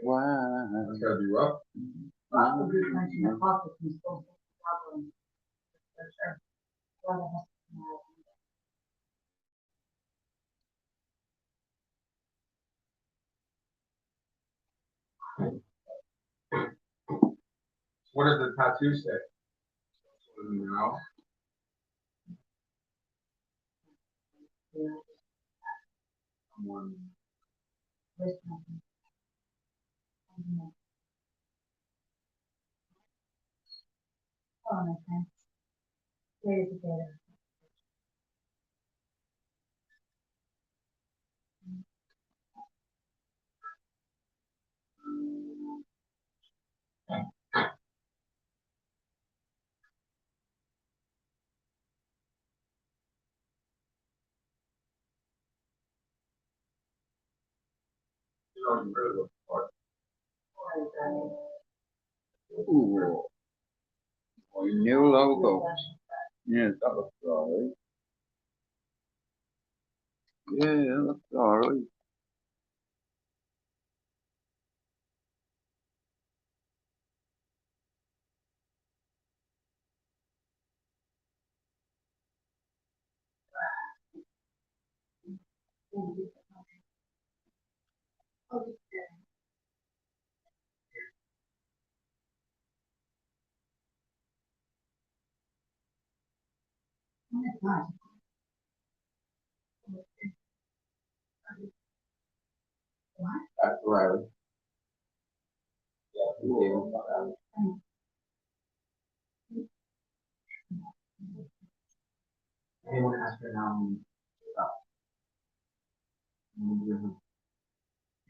Wow. That's gotta be rough. What does the tattoo say? Now. Ooh. Oh, new logo. Yeah, that looks alright. Yeah, that looks alright. That's Riley. Yeah, anyone ask her now?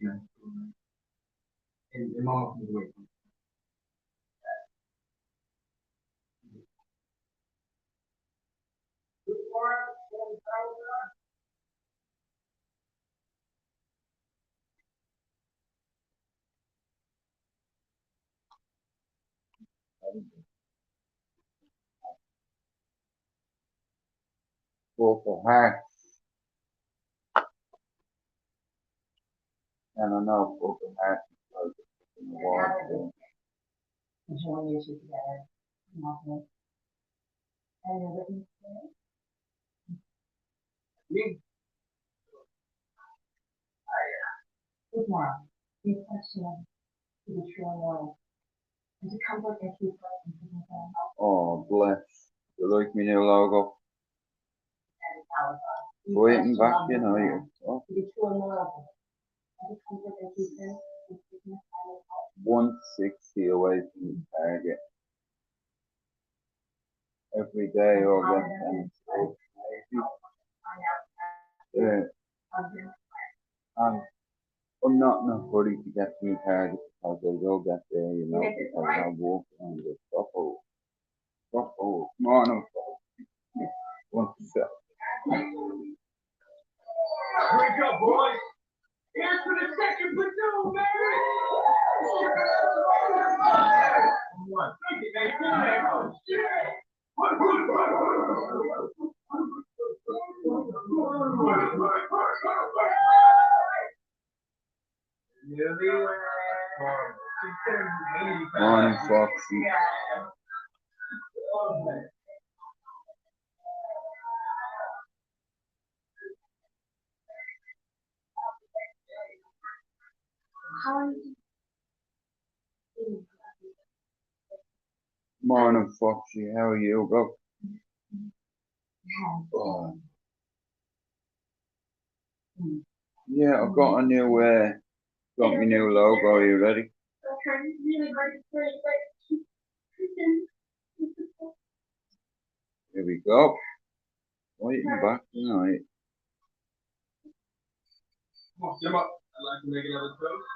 Yeah. And Mama comes away. Purple hat. I don't know, purple hat. In the water. Me? Oh, bless. You like my new logo? Waiting back, you know, you. Oh. 160 away from the target. Every day I'll get them. Yeah. I'm not in a hurry to get to my target because I will get there, you know, because I'll walk around the buffalo. Buffalo. Come on, one sec. Wake up, boys! Here's for the second platoon, baby! One. Oh, shit! Morning, Foxy. Morning, Foxy. How are you, bro? Oh. Yeah, I've got a new, got my new logo. Are you ready? Here we go. Waiting back tonight. Jim up. I'd like to make another toast.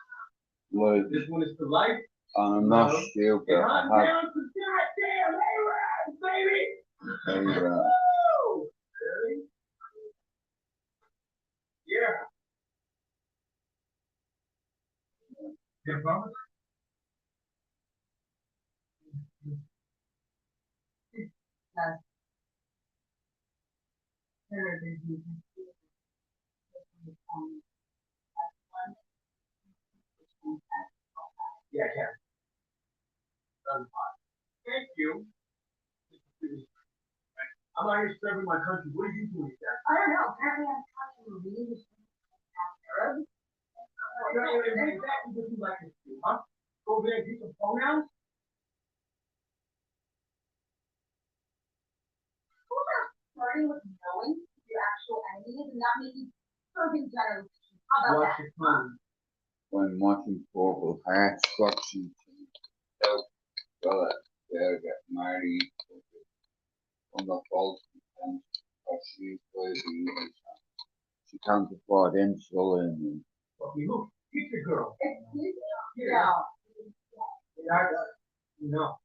Like, This one is to life. I'm not stupid. And I I'm have. down to goddamn A-Rod, baby! There you go. Woo! Ready? Yeah. Yeah, promise? Yeah, I can. Thank you. I'm out here serving my country. What are you doing, Jack? I don't know. Apparently, I'm talking to reading Arab. No, what exactly would you like us to do, huh? Go over there and do some pronouns? Who about starting with knowing who your actual enemy is and not making serving generalizations? How about Watch that? your tongue. When watching Purple Hearts, Foxy, well, they'll get married. On the false defense, but she's going to be, she can't afford insulin. And Okay, look, get your girl. Excuse me? Yeah. No. Yeah, no.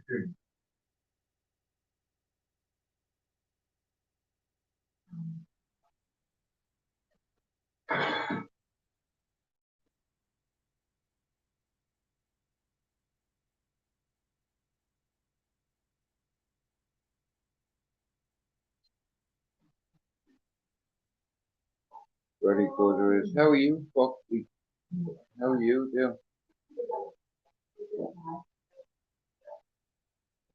Okay. Ready go to his, how are you, Foxy? How are you, dear?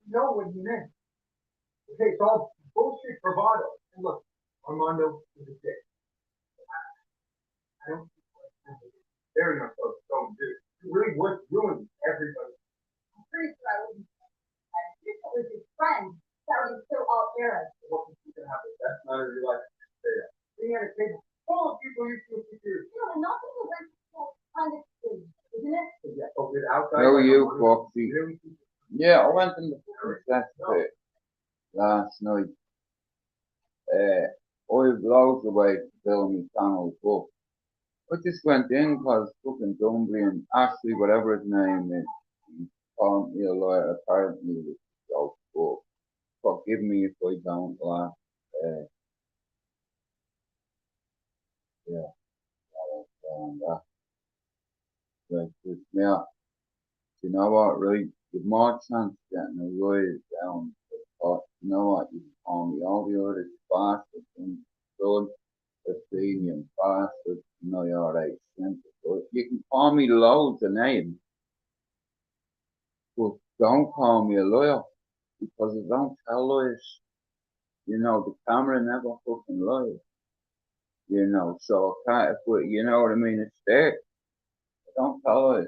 Know what you meant. Okay, it's all bullshit bravado. And look, Armando is a dick. I don't very much so don't do. You really would ruin everybody. I'm pretty sure I wouldn't. I think it was his friend that would kill all Arabs. What can happen? That's not a real life experience. Being at a table full of people you feel secure. You know, nothing is like kind of thing, isn't it? Yeah, so with outside. How are you, Armando, Foxy? really, Yeah, I went in the princess bit last night. I've loads of ways to fill my channel book. I just went in because fucking Dumbly and Ashley, whatever his name is, he called me a lawyer, apparently it was a joke, but forgive me if I don't laugh. Yeah, that. Like, just, yeah, you know what, right? With more chance of getting a lawyer down, but you know what, you can call me all the other bastards and son, Athenian bastards, you know you're right, simple. So you can call me loads of names, but don't call me a lawyer, because I don't tell lies. You know, the camera never fucking lies. You know, so I can't, but you know what I mean, it's there. I don't tell lies.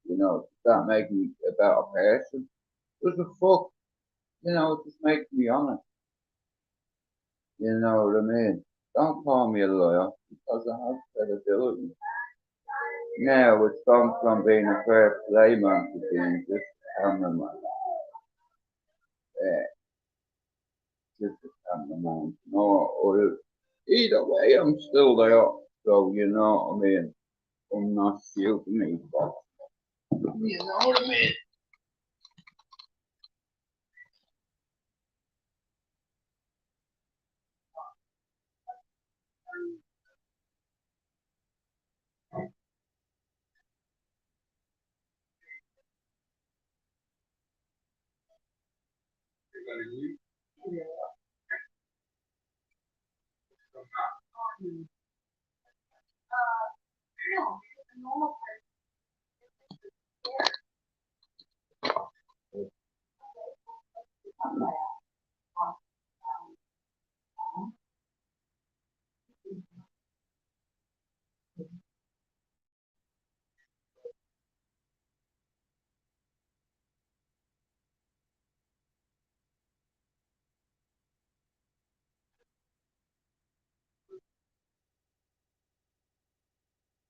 You know, does that make me a better person? What the fuck? You know, it just makes me honest. You know what I mean? Don't call me a lawyer because I have credibility. Now it's gone from being a fair play man to being just a cameraman. Yeah, just a cameraman. No, or either way, I'm still there. So you know what I mean? I'm not shooting me, but you know what I mean? No, a normal person.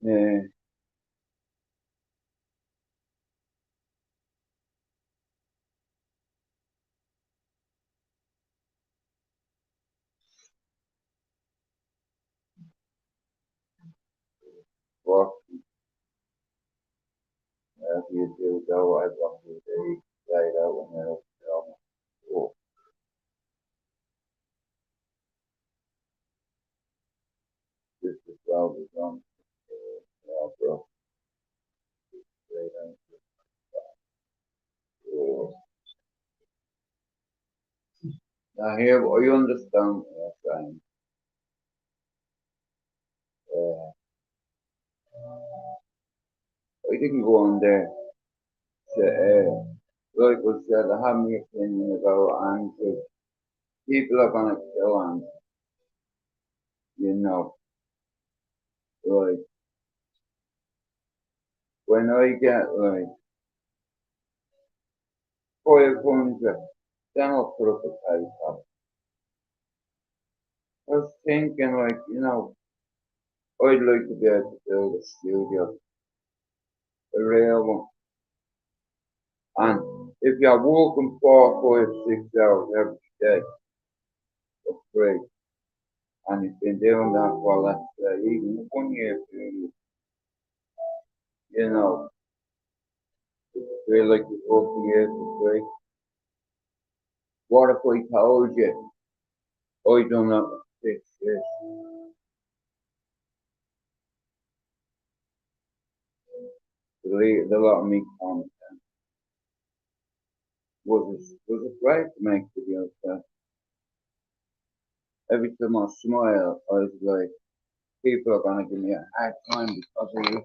Yeah, what if you do go, I'd love to be laid out when they're oh, just as well as on, yeah, bro. Now here, I understand what you're saying. I didn't go on there to, like I said, I have my opinion about Andrew. People are gonna kill Andrew, you know. Like, when I get like 500, then I'll put up a PayPal. I was thinking like, I'd like to be able to build a studio, a real one. And if you're working 4, 5, 6 hours every day for free, and you've been doing that for, let's say, even 1 year period, you know, feel like you're working here for free. What if I told you I done that for 6 years? Deleted a lot of me content. Was afraid to make videos. Every time I smile, I was like, people are gonna give me a hard time because of you.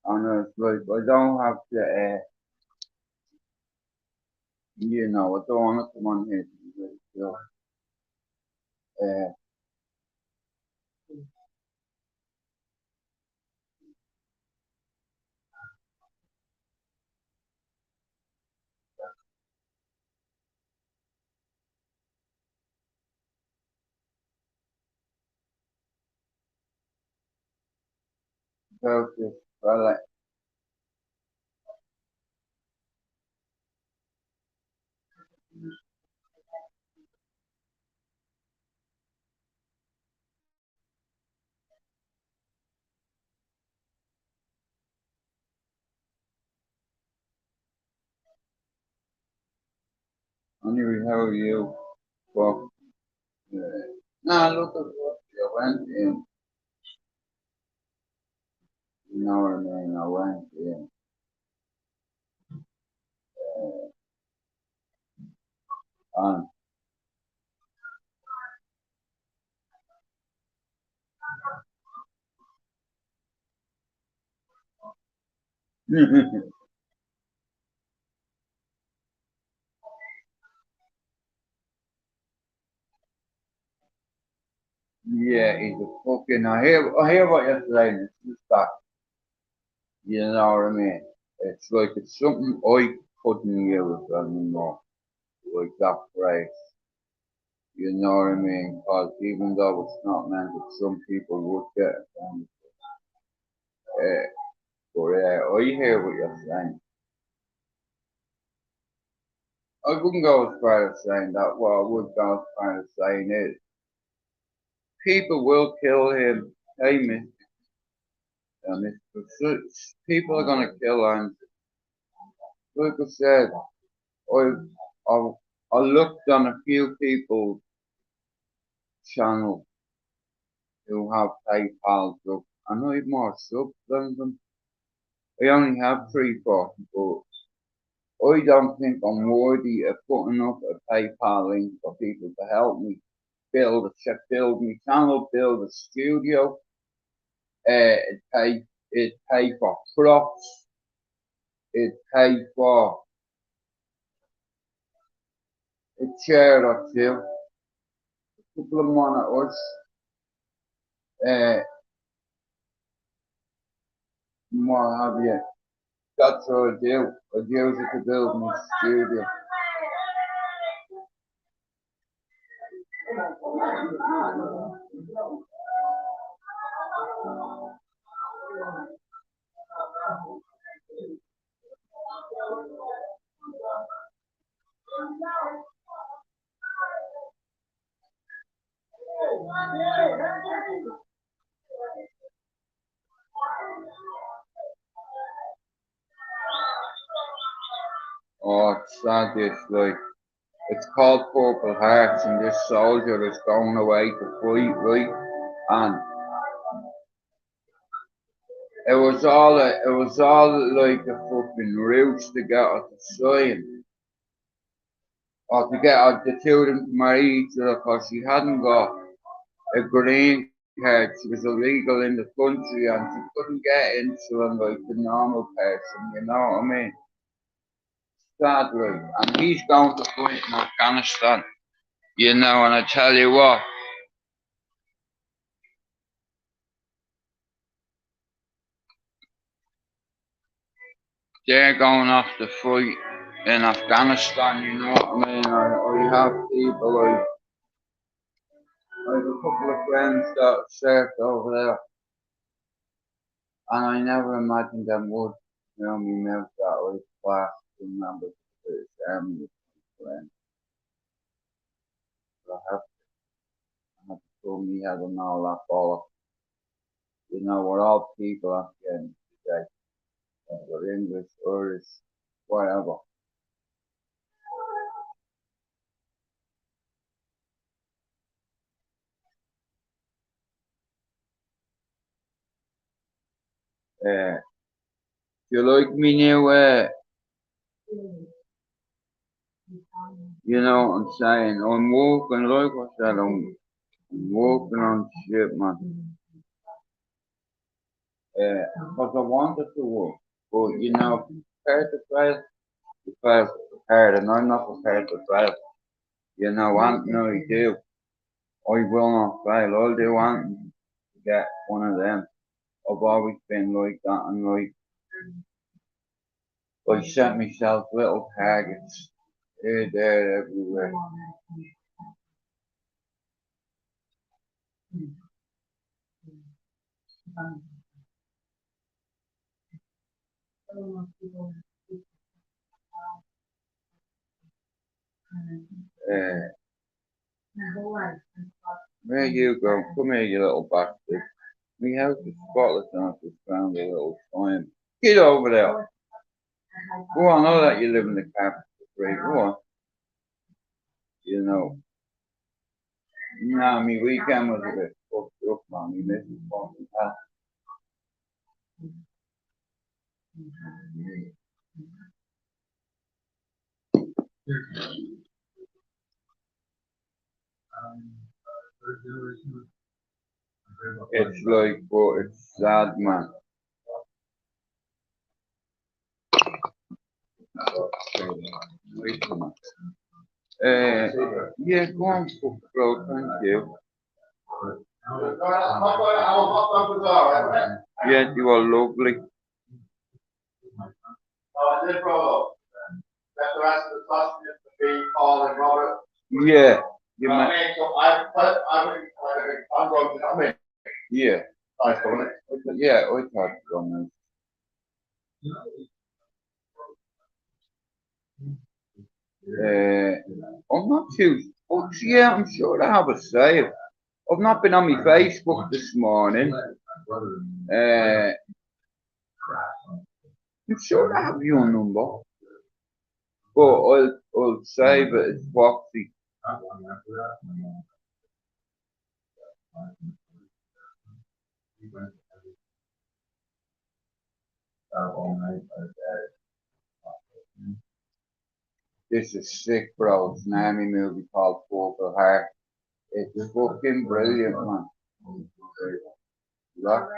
And it's like, I don't have to, I don't want to come on here to be ridiculous. Uh, about this fella. Anyway, how are you? Well, nah, look at what you went in. You know what I mean? I went in. And yeah, he's a fucking. I hear what you're saying. It's just that, you know what I mean? It's like it's something I couldn't use anymore. Like that phrase. You know what I mean? Because even though it's not meant that some people would get it from but I hear what you're saying. I wouldn't go as far as saying that. What I would go as far as saying is people will kill him. Hey, people are gonna kill him. Like I said, I I I looked on a few people's channel who have PayPal up, and I have more subs than them. I only have 340 bucks. I don't think I'm worthy of putting up a PayPal link for people to help me build my channel, build a studio, it pay for props, it pay for a chair or two, a couple of monitors, what have you. That's what I do. I use it to build my studio. Oh, it's sad, it's called Purple Hearts, and this soldier is going away to fight, right? And it was all like a fucking ruse to get her to sign, or to get her, the two of them to marry each other, because she hadn't got a green card. She was illegal in the country and she couldn't get into it like the normal person, you know what I mean? Sad, like, and he's going to fight in Afghanistan, you know, and I tell you what, they're going off to fight in Afghanistan, you know what I mean? I have people like, I have a couple of friends that served over there, and I never imagined them would, you know, me mouth that like class members of the British Army with my friends. But I have to show me head and all that bollocks. You know, we're all people at the end of the day. We're English, Irish, whatever. Do you like me new, you know what I'm saying? I'm working, like I said, I'm working on shit, man. Because I wanted to work, but you know, prepared to fail, you fail prepared, and I'm not prepared to fail. You know, Anthony, I do. I will not fail. I'll do anything to get one of them. I've always been like that, and like, I set myself little targets here, there, everywhere. Uh, where you go? Come here, you little bastard. Me house is spotless and I've just found a little time. Get over there. Go on, I'll let you live in the capital free. Go on. You know. Nah, me weekend was a bit fucked up, man. Me missus fucking hell. It's like, but it's sad, man. Wait a minute. Yeah, go on, fuck, bro. Thank you. Yeah, you are lovely. Yeah, you might. Yeah. Yeah, I thought so, I'm not too. Oh, yeah, I'm sure I have a sale. I've not been on my Facebook this morning. I'm sure I have your number, but I'll save it as Foxy. This is sick, bro. It's an army movie called Purple Heart. It's fucking brilliant, man. Look.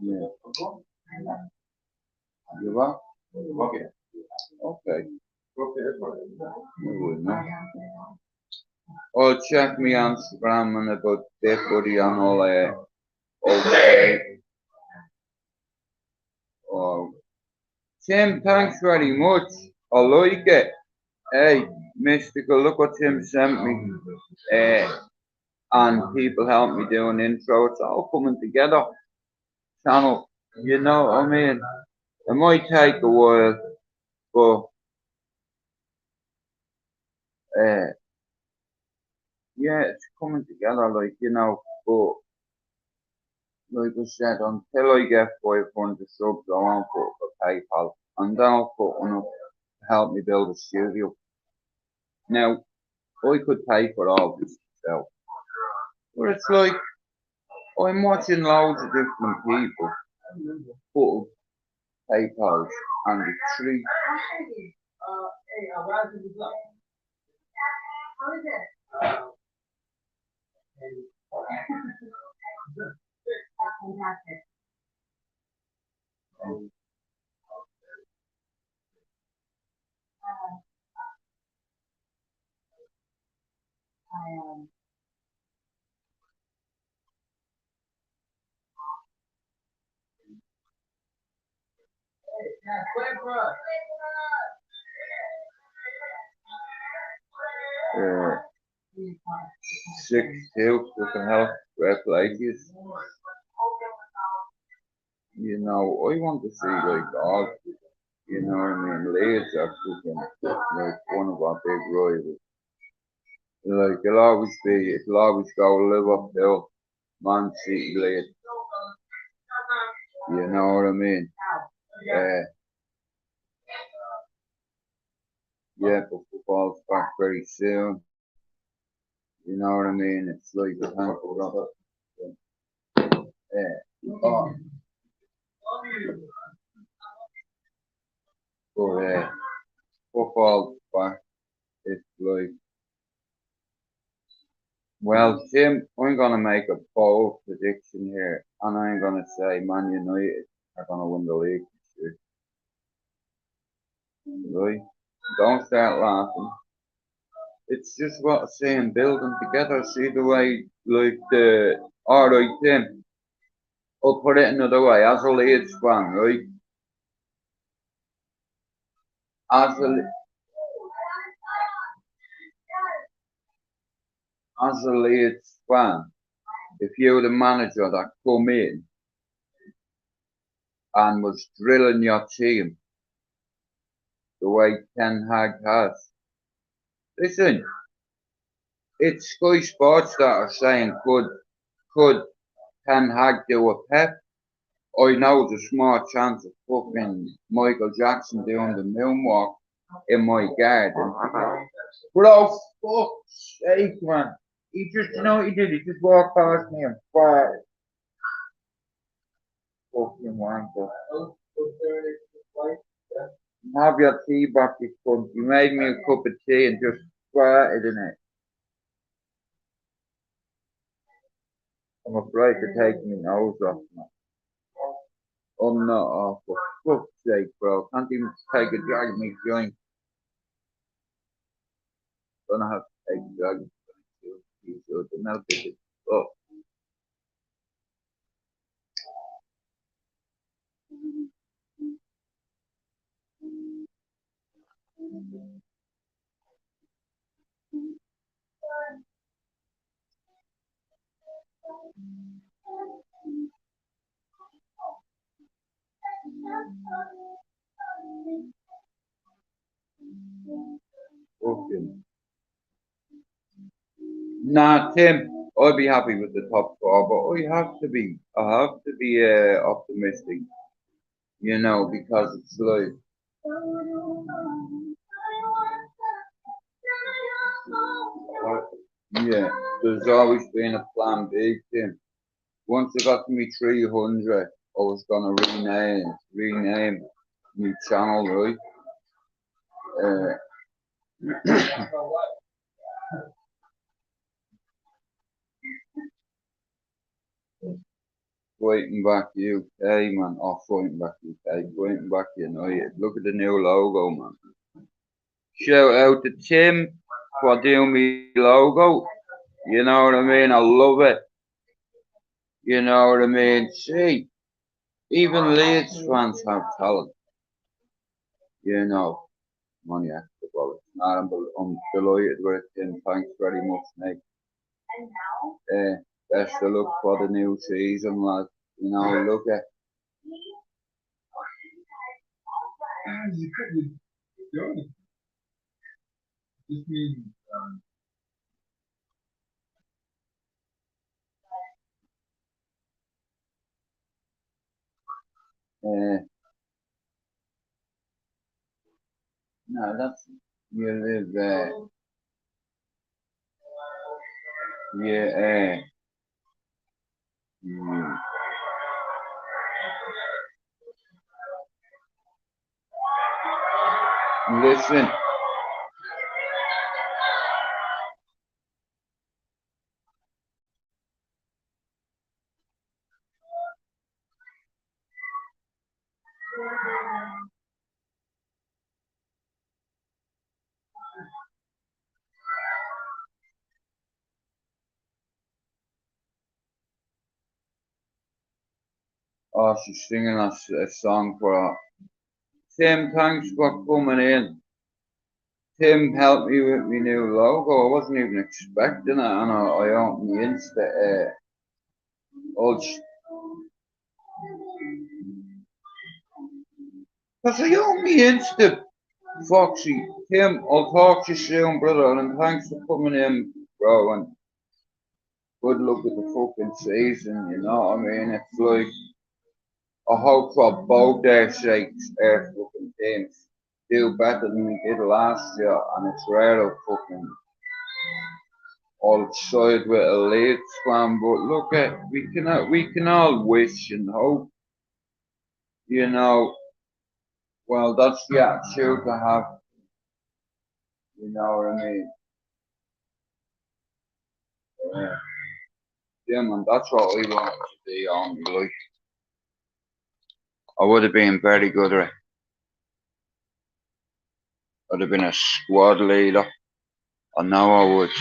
Yeah. You what? Okay. You would know. Oh, check me on Instagram and about Dick Buddy and all that. Okay. Oh, Tim, thanks very much. I like it. Hey, Mystical, look what Tim sent me. And people help me do an intro. It's all coming together. Channel, you know what I mean? It might take a while, but yeah, it's coming together. Like you know, but like I said, until I get 500 subs, I won't put up a PayPal, and then I'll put one up to help me build a studio. Now, I could pay for all this myself, But it's like, I'm watching loads of different people put PayPal and the tree. How is it? Fantastic. I Uh, 6-2, what the hell? Red Lakers. You know, I want to see like all, you know what I mean? Leeds are fucking like one of our big rivals. Like it'll always go Liverpool, Man City, Leeds. You know what I mean? Yeah, but football's back very soon. You know what I mean? It's like a handful of it. Oh, but football's back. It's like, well, Tim, I'm gonna make a bold prediction here, and I'm gonna say Man United are gonna win the league this year. Right? Don't start laughing. It's just what I'm saying, build them together. See the way, like alright, Tim, I'll put it another way. As a Leeds fan, right? As a, as a Leeds fan, if you're the manager that come in and was drilling your team the way Ten Hag has, listen, it's Sky Sports that are saying, could Ten Hag do a Pep? I know there's a small chance of fucking Michael Jackson doing the moonwalk in my garden. Bro, fuck's sake, man. He just, you know what he did? He just walked past me and farted. Fucking wanker. Have your tea back, you cunt. You made me a cup of tea and just farted in it. I'm afraid to take my nose off, man. I'm not off, for fuck's sake, bro. Can't even take a drag of me joint. Gonna have to take a drag of me joint. The milk is up. Fucking. Nah, Tim, I'd be happy with the top four, but I have to be optimistic, you know, because it's like, yeah, there's always been a plan B, Tim. Once I got to me 300, I was gonna rename my channel, right? Uh, Fighting back UK, man. Oh, fighting back UK, fighting back United. Look at the new logo, man. Shout out to Tim for doing me logo. You know what I mean? I love it. You know what I mean? See, even Leeds fans have talent. You know, money after the ball. I'm delighted with it, Tim. Thanks very much, mate. Best of luck for the new season, lad. You know, look at. You couldn't do it. Just means, No, that's you live there. Yeah, Mm. Listen, oh, she's singing a song for her. Tim, thanks for coming in. Tim helped me with my new logo. I wasn't even expecting it, and I opened my Insta. Old, because I opened my Insta, Foxy. Tim, I'll talk to you soon, brother, and thanks for coming in, bro. And good luck with the fucking season. You know what I mean? It's like I hope for both their sakes, our fucking teams do better than we did last year, and it's rare to fucking outside with a late slam, but look at we can all wish and hope, you know. Well, that's the attitude to have, you know what I mean? Yeah, yeah, man, that's what we wanted to be on. Like, I would have been very good at it. I'd have been a squad leader. I know I would.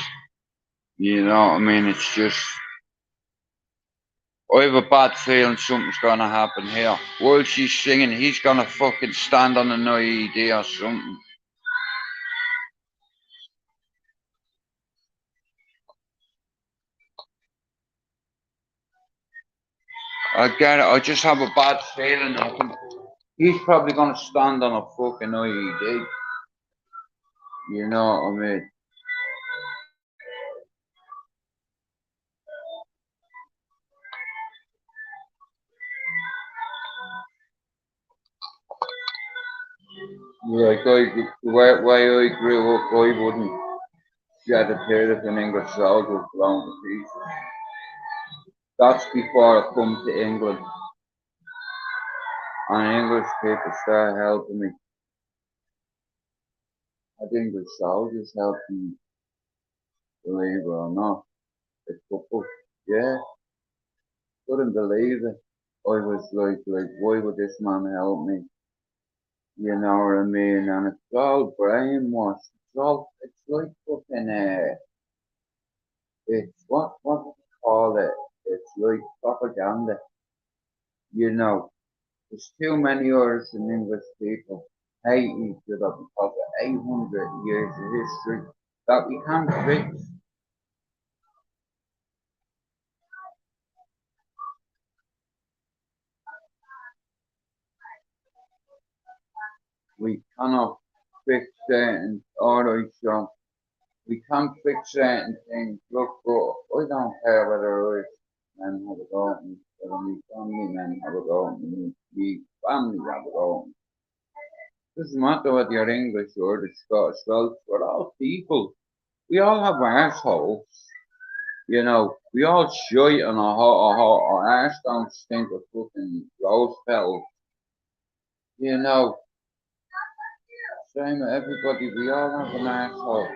You know what I mean? It's just I have a bad feeling something's gonna happen here. While she's singing, he's gonna fucking stand on an IED or something. I get it. I just have a bad feeling. He's probably gonna stand on a fucking IED. You know what I mean? Like the way I grew up, I wouldn't shed a tear if an English soldier was blown to pieces. That's before I come to England, and English people started helping me. I think English soldiers helped me, believe it or not. A couple, yeah, couldn't believe it. I was like, why would this man help me? You know what I mean? And it's all brainwashed. It's like fucking, it's what do you call it? It's like propaganda. You know, there's too many Irish and English people hate each other because of 800 years of history that we can't fix. We cannot fix certain, alright, Sean. We can't fix certain things. Look, but I don't care whether Irish men have a go at me, whether my family men have a go at me, my family have a go at me. Doesn't matter whether you're English or the Scottish Welsh, we're all people. We all have assholes. You know, we all shite on our arse don't stink of fucking rose petals. You know, same with everybody, we all have an asshole.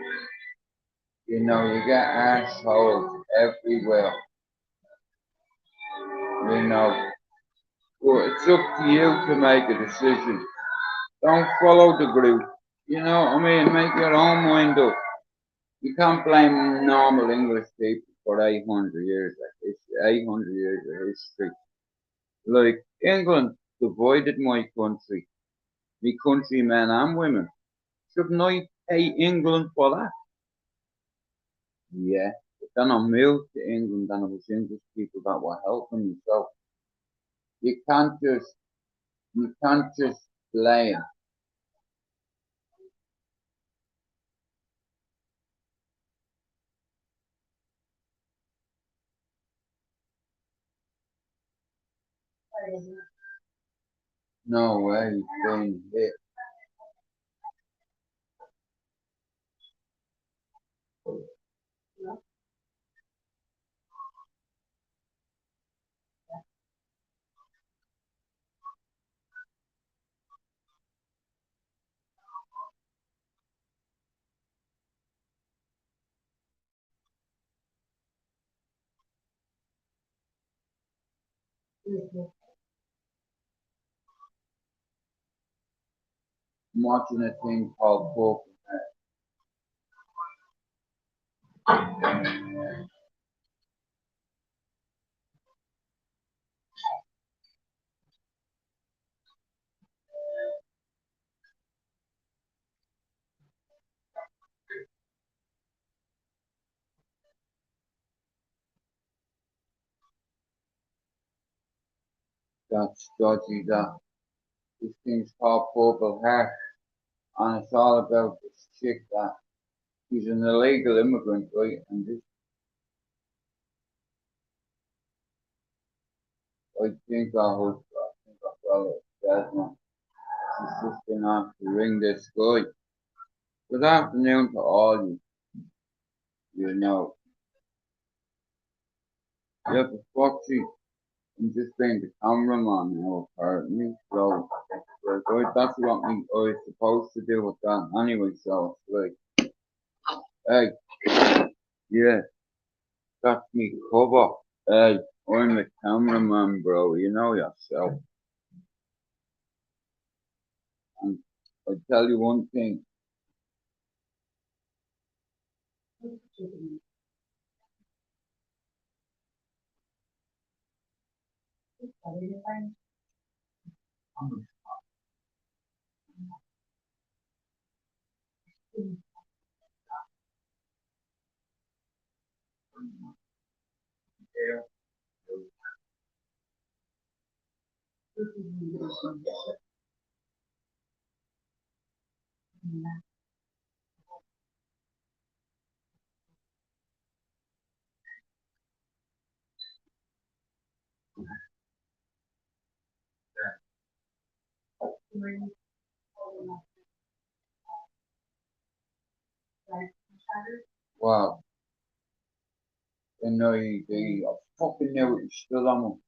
You know, you get assholes everywhere. You know, but it's up to you to make a decision. Don't follow the group. You know what I mean? Make your own mind up. You can't blame normal English people for 800 years of history. 800 years of history. Like England divided my country, my countrymen and women. Shouldn't I pay England for that? Yeah. But then I moved to England and it was English people that were helping me. So you can't just you can't just blame. No way he's being hit. I'm watching a thing called Purple Heart. That's dodgy, that. This thing's called Purple Heart, and it's all about this chick that she's an illegal immigrant, right? And this, I think I fell dead, man. She's just been asked to ring this guy. Good afternoon to all you. You know, yeah, but fuck you. I'm just being the cameraman now, apparently. So, that's what I was supposed to do with that anyway. So, it's like, hey, yeah, that's me cover. Hey, I'm the cameraman, bro. You know yourself. And I tell you one thing. Wow. And I fucking knew it was still on.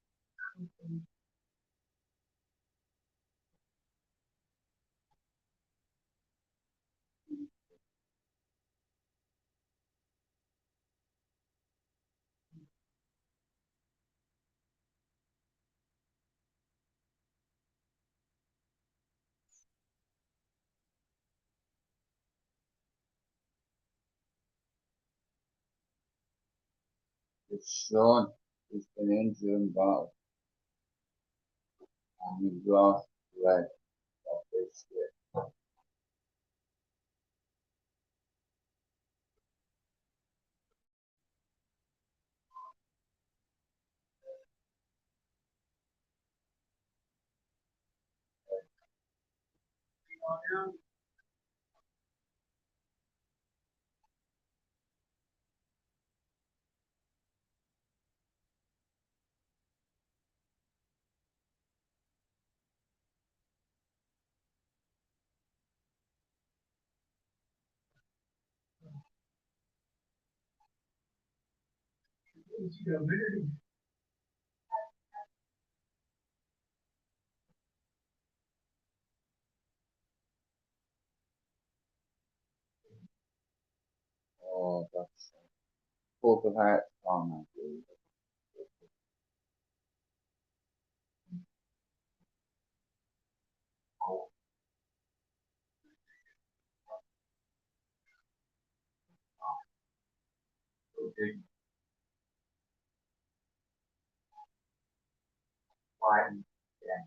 His son has been injured in battle, and he's lost his leg of this year. Oh, that's Purple Heart song, I believe. Okay. Fine. Yeah.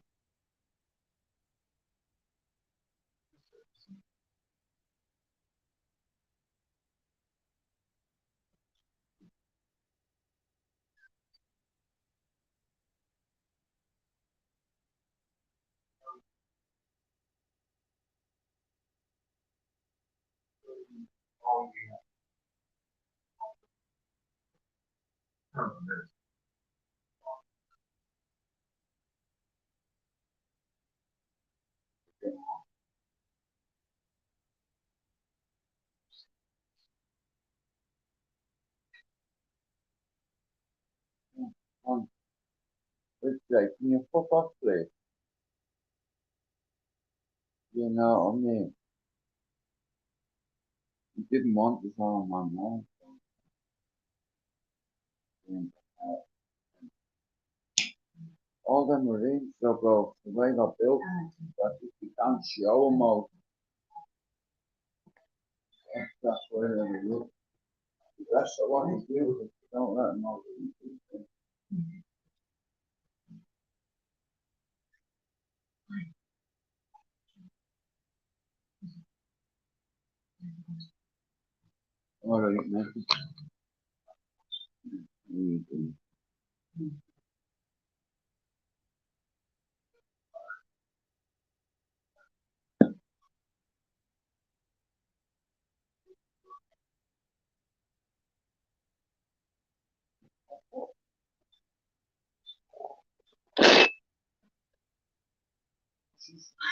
Oh, yeah. Um, it's like, can you fuck off, please? You know what I mean? You didn't want this on my mouth. all them marines, so bro, the way they're built, that you can't show them all. That's where they look. That's the one you do, if you don't let them all. Alright, man.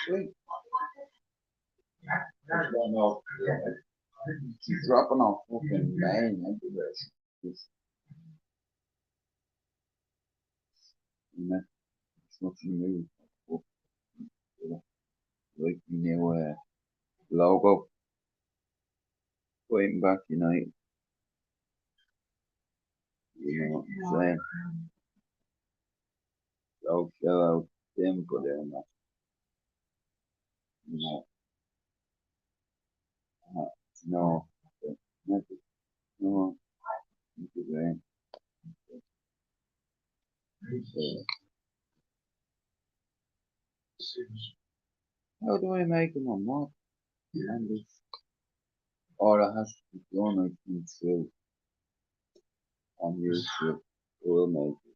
Sweet. I don't know. She's dropping off fucking Maine everywhere. She's, you know, it's nothing new. Like, you know, logo, Fighting Back United. You know what I'm saying? So, shout out them for doing that. You know, no, no, no, no, how do I make them on what? And it's, or it has to be done, I think, too, on YouTube. We'll make it.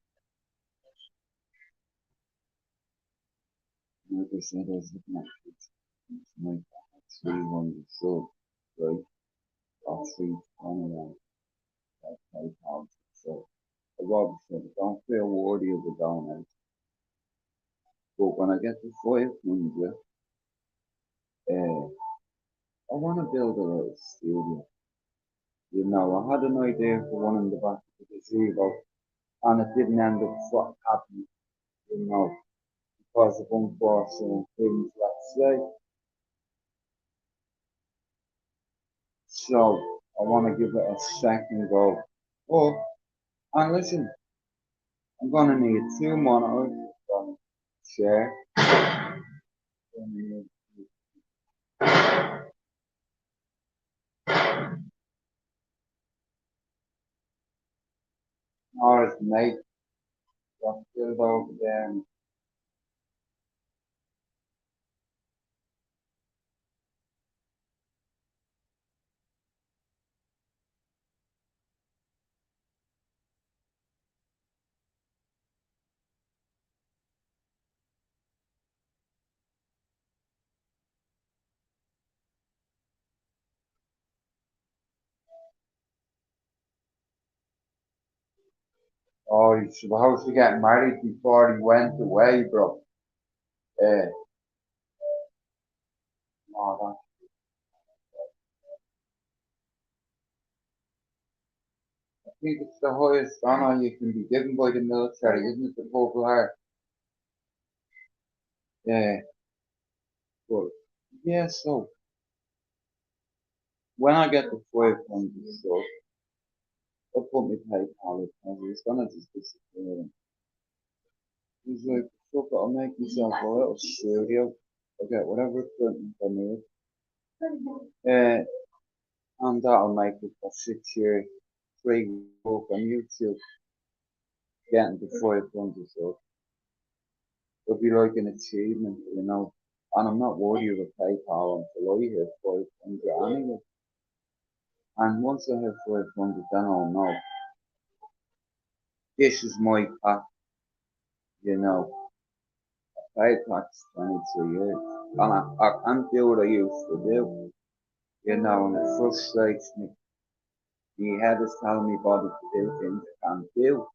Like I said, I was looking at it. It's like 300 subs, right? Or 321, like 5,000. So, I've always said, I don't feel worthy of a donate. But when I get to 500, I want to build a little studio. You know, I had an idea for one in the back of the gazebo, and it didn't end up what happened, you know, because of unforeseen things, let's say. So, I want to give it a second go. Oh, and listen, I'm going to need 2 monitors from share. Or his mate got killed over there. And oh, he's supposed to get married before he went away, bro. Uh, no, I think it's the highest honor you can be given by the military, isn't it? The Purple Heart. Yeah, but yeah. So when I get the 500 stuff, I'll put my PayPal account. He's gonna just disappear. He's like, fuck it, I'll make myself a little studio. I'll get whatever equipment I need. And that'll make it a 6 year free work on YouTube. Getting to 500 stuff. It'll be like an achievement, you know. And I'm not worried about PayPal until I hit 500 anyway. And once I hit 500, then I'll know. This is my path, you know. I paid tax 22 years. And I can't do what I used to do, you know, and it frustrates me. My head is telling me body to do things I can't do.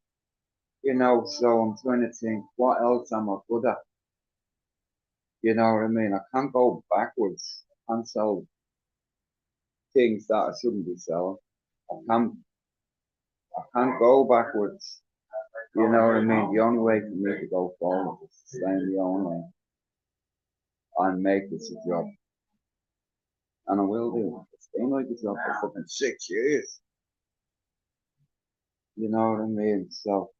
You know, so I'm trying to think, what else am I good at? You know what I mean? I can't go backwards. I can't sell things that I shouldn't be selling. I can't, I can't go backwards. You know what I mean? The only way for me to go forward is to stay in the own lane and make this a job. And I will do. It's been like a job for fucking 6 years. You know what I mean? So,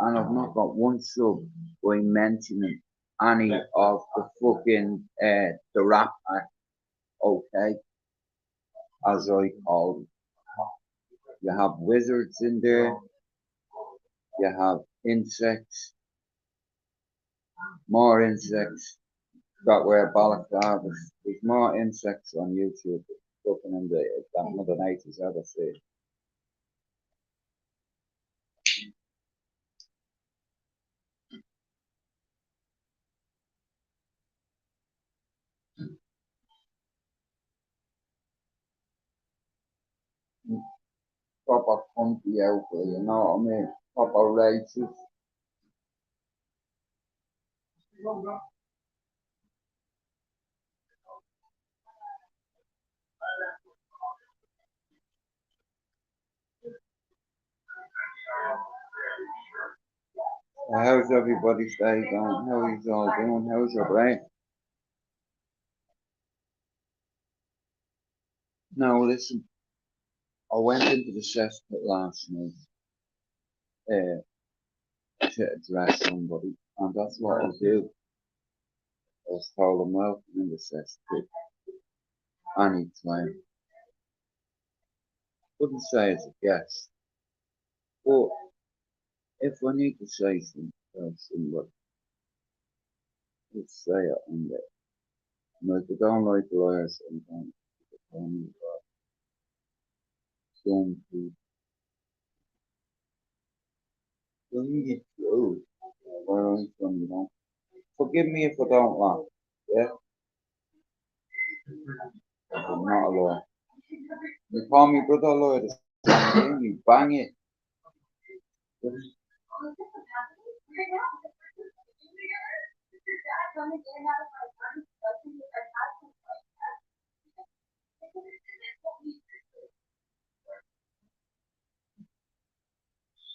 and I've not got one sub by mentioning any of the fucking the rap act, okay, as I call it. You have wizards in there, you have insects, more insects that wear balaclavas. There's more insects on YouTube fucking in than Mother Nature's ever seen. Proper comfy out there, you know what I mean? Proper races. How's everybody's day going? How are you all doing? How's your brain? Now listen, I went into the cesspit last night to address somebody, and that's what I do. I was told I'm welcome in the cesspit anytime. Wouldn't say it's a guest, but if I need to say something to somebody, let's say it on there. And if I don't like lawyers, sometimes some people don't get through where I'm from, you know. Forgive me if I don't laugh, yeah? I'm not a lawyer. You call me brother lawyer, the same thing, you bang it.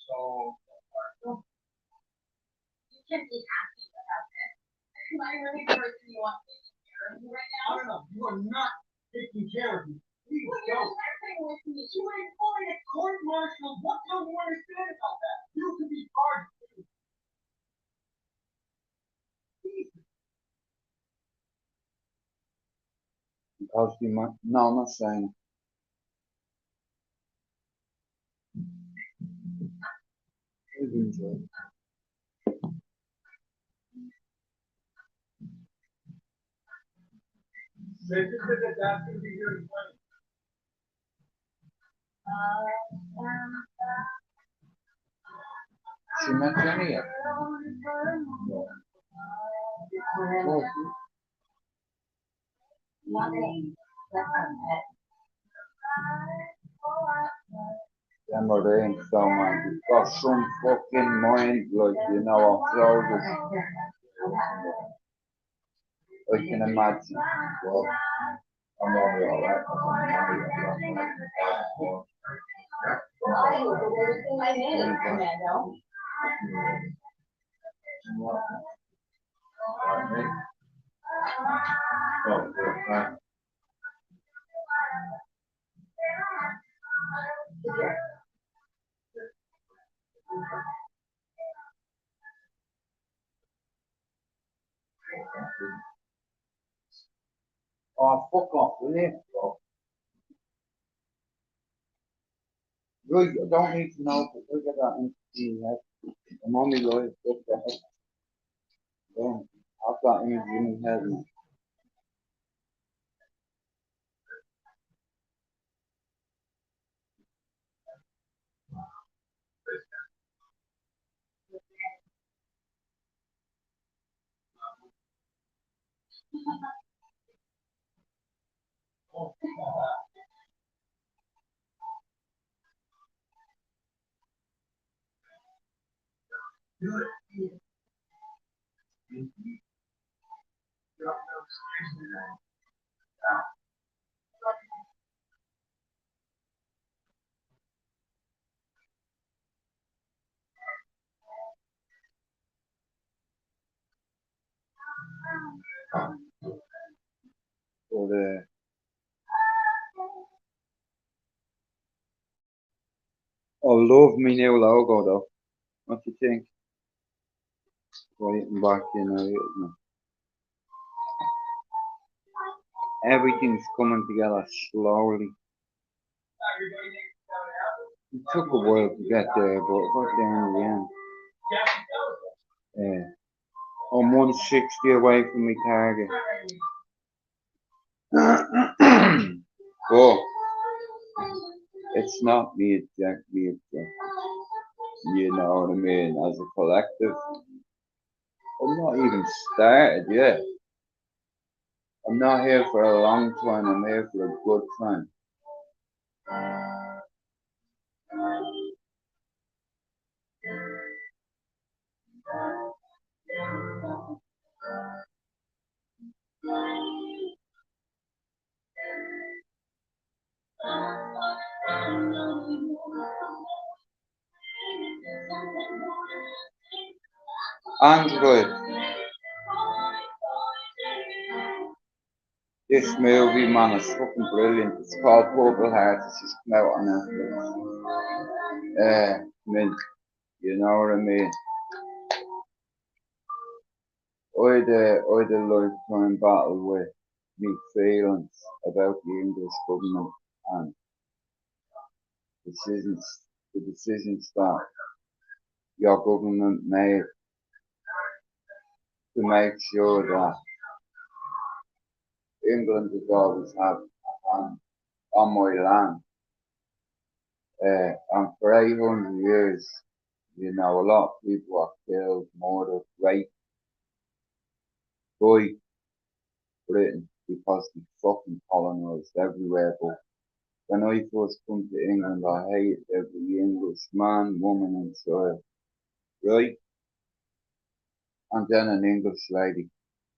So, You can't be happy about this. Am I really the person you want taking care of you right I now? don't know, you are not taking care of me. Please Well, you're don't. flirting with me. You ain't pulling a court martial. What don't you understand about that? You can be hard. Because you might, no, I'm not saying. Please enjoy. They just said that that's gonna be here in 20. She met Jenny yet? No. Them are the ain't so man. You've got some fucking mind, like, you know, offloaders. I can imagine. Well, I'm only alright. Oh, fuck off, will you? Right, I don't need to know, but look at that in your head. I'm only live, fuck the heck. Don't. I've got image in my head. But, I love my new logo though. What do you think? fighting back, you know. Everything's coming together slowly. It took a while to get there, but it got there in the end. Yeah. I'm 160 away from my target. But it's not me objective. You know what I mean? As a collective, I'm not even started yet. I'm not here for a long time. I'm here for a good time. Android. This movie, man, is fucking brilliant. It's called Purple Heart. It's just come out on Netflix. Mint. You know what I mean? I had a lifetime battle with me feelings about the English government and the decisions that your government made to make sure that England would always have a hand on my land. And for 800 years, you know, a lot of people were killed, murdered, raped by Britain because they fucking colonised everywhere. But when I first come to England, I hated every English man, woman, and child, right? And then an English lady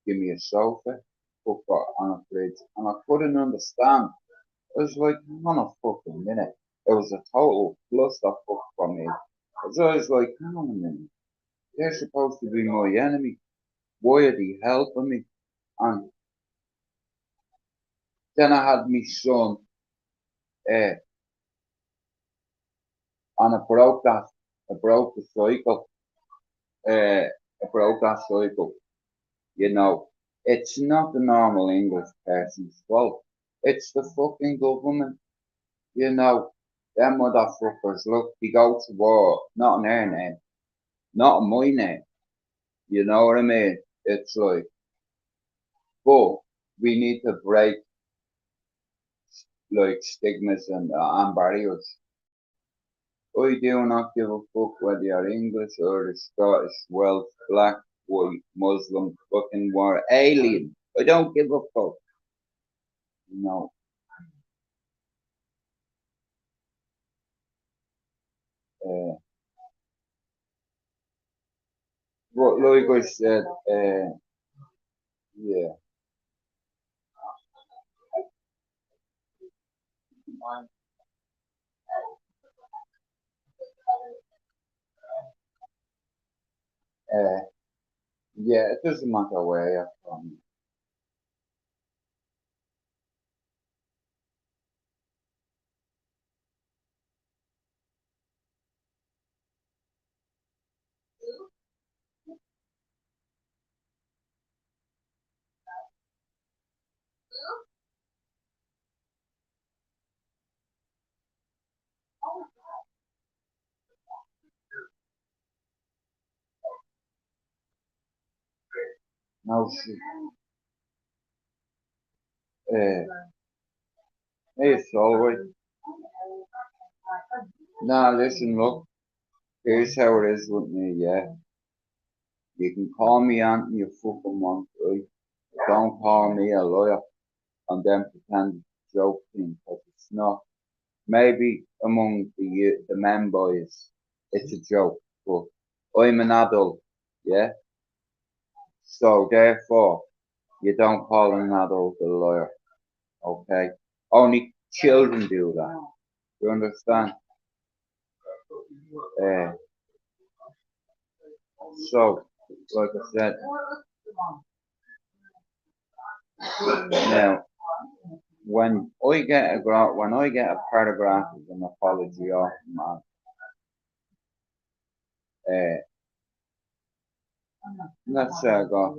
give me a sofa, put it on a fridge, and I couldn't understand. I was like, hang on a fucking minute. It was a total clusterfuck for me. So I was like, hang on a minute. They're supposed to be my enemy. Why are they helping me? And then I had my son, uh, and I broke the cycle. I broke that cycle. You know, it's not the normal English person's fault. It's the fucking government. You know, them motherfuckers, look, they go to war, not in their name, not in my name. You know what I mean? It's like, but we need to break like stigmas and barriers. I do not give a fuck whether you're English or the Scottish, Welsh, black, white, Muslim, fucking war, alien. I don't give a fuck. No. Uh, but like I said, yeah. Uh, yeah, it doesn't matter where you're from. No shit. Uh, it's always. Nah, listen, look. Here's how it is with me, yeah. You can call me Anthony you fucking want, right? Don't call me a lawyer and then pretend it's a joke thing, because it's not. Maybe among the men boys, it's a joke, but I'm an adult, yeah? So therefore, you don't call an adult a lawyer, okay? Only children do that. You understand? Uh, so, like I said, now, when I get a paragraph of an apology off man, uh, That's I got.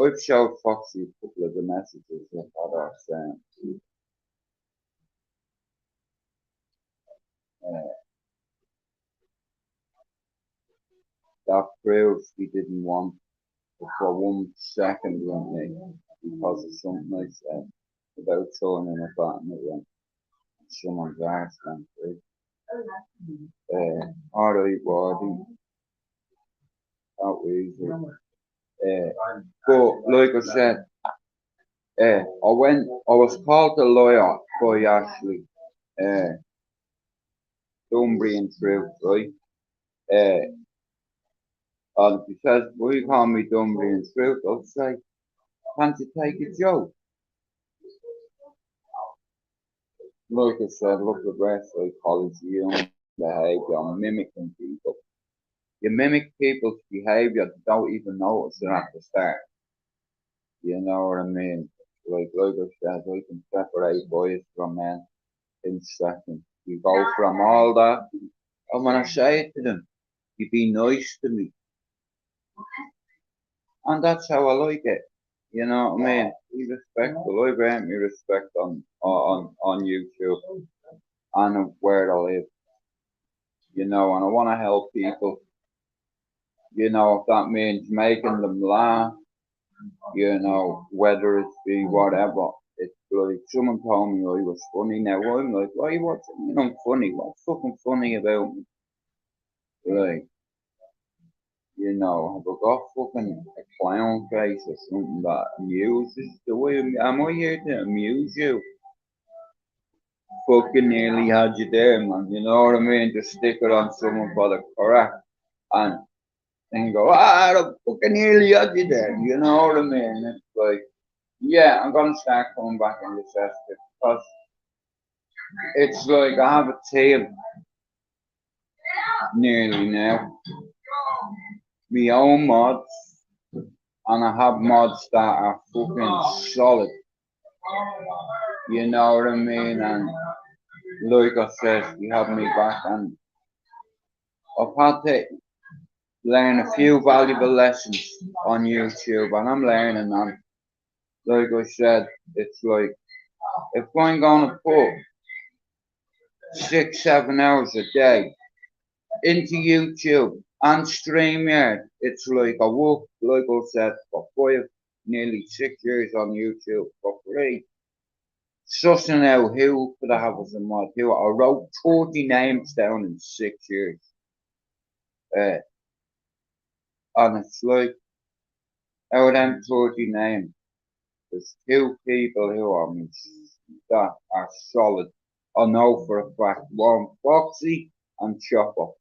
I've showed Foxy a couple of the messages that I sent. That proves he didn't want it for 1 second with me because of something I said about turning a button around. Someone's arse went through. Alright, Wardy. That was easy. But like I said, I was called a lawyer by Ashley, Dunbury and Truth, right? And if he says, will you call me Dunbury and Truth? I'll say, can't you take a joke? Like I said, look at the rest like college, you don't behave, you're mimicking people. You mimic people's behaviour, you don't even notice it at the start. You know what I mean? Like I said, I can separate boys from men in seconds. You go from all that, and when I say it to them, you be nice to me. And that's how I like it. You know what I mean? Be respectful. I grant me respect on YouTube and where I live. You know, and I want to help people. You know, if that means making them laugh, you know, whether it be whatever. It's like someone told me I was funny. Now I'm like, why what's funny? What's fucking funny about me? Like, you know, have I got fucking a clown face or something that amuses the way am I here to amuse you? Fucking nearly had you there, man. You know what I mean? Just stick it on someone for the crack and go, the fucking nearly had you there. You know what I mean? It's like, yeah, I'm gonna start coming back in this aspect because it's like I have a team nearly now. My own mods, and I have mods that are fucking solid. You know what I mean? And like I said, you have me back, and I've had to learn a few valuable lessons on YouTube, and I'm learning. And like I said, it's like if I'm gonna put 6, 7 hours a day into YouTube and StreamYard, it's like I worked, like I said, for nearly 6 years on YouTube for free. Sussing out who could I have as a mod, who I wrote 30 names down in 6 years. And it's like, out of them 30 names, there's 2 people who are that are solid. I know for a fact, one Foxy and Chopper.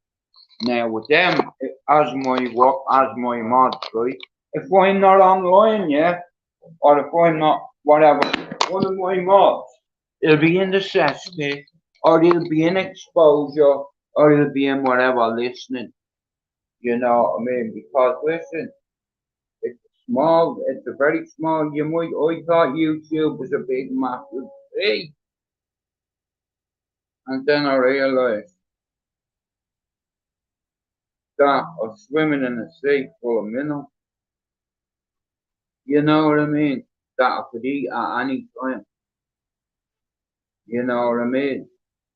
Now with them as my mods, right? If I'm not online, yeah, or if I'm not whatever, one of my mods, it'll be in the cesspit, or it'll be in exposure, or it'll be in whatever listening. You know what I mean? Because listen, it's small, it's a very small, I thought YouTube was a big massive thing. And then I realized that I was swimming in a sea full of minnows. You know what I mean? That I could eat at any time. You know what I mean?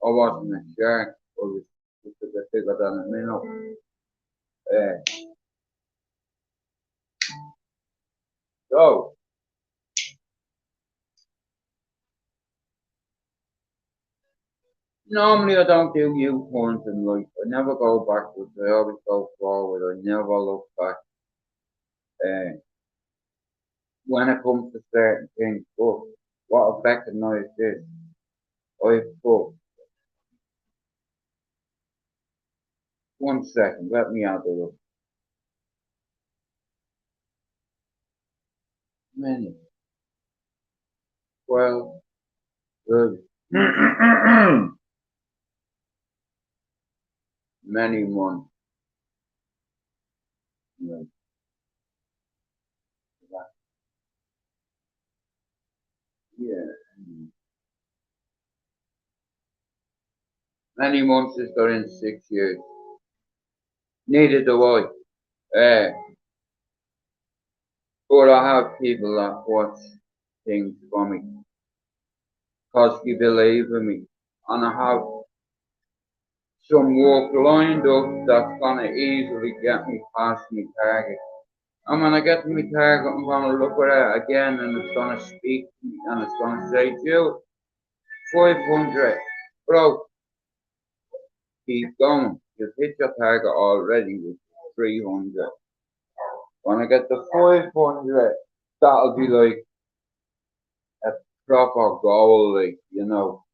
I wasn't a shark. I was just a bit bigger than a minnow. So, normally I don't do U-turns in life. I never go backwards. I always go forward. I never look back. When it comes to certain things, but what I recognize is I've put 1 second, let me have a look. Many. Well, good. Many months. Like that. Yeah. Many months is in 6 years. Neither do I. But I have people that watch things for me because they believe in me. And I have some work lined up that's gonna easily get me past my target. And when I get to my target, I'm gonna look at it again and it's gonna speak to me and it's gonna say, Jill, 500. Bro, keep going. You've hit your target already with 300. When I get to 500, that'll be like a proper goal, like, you know.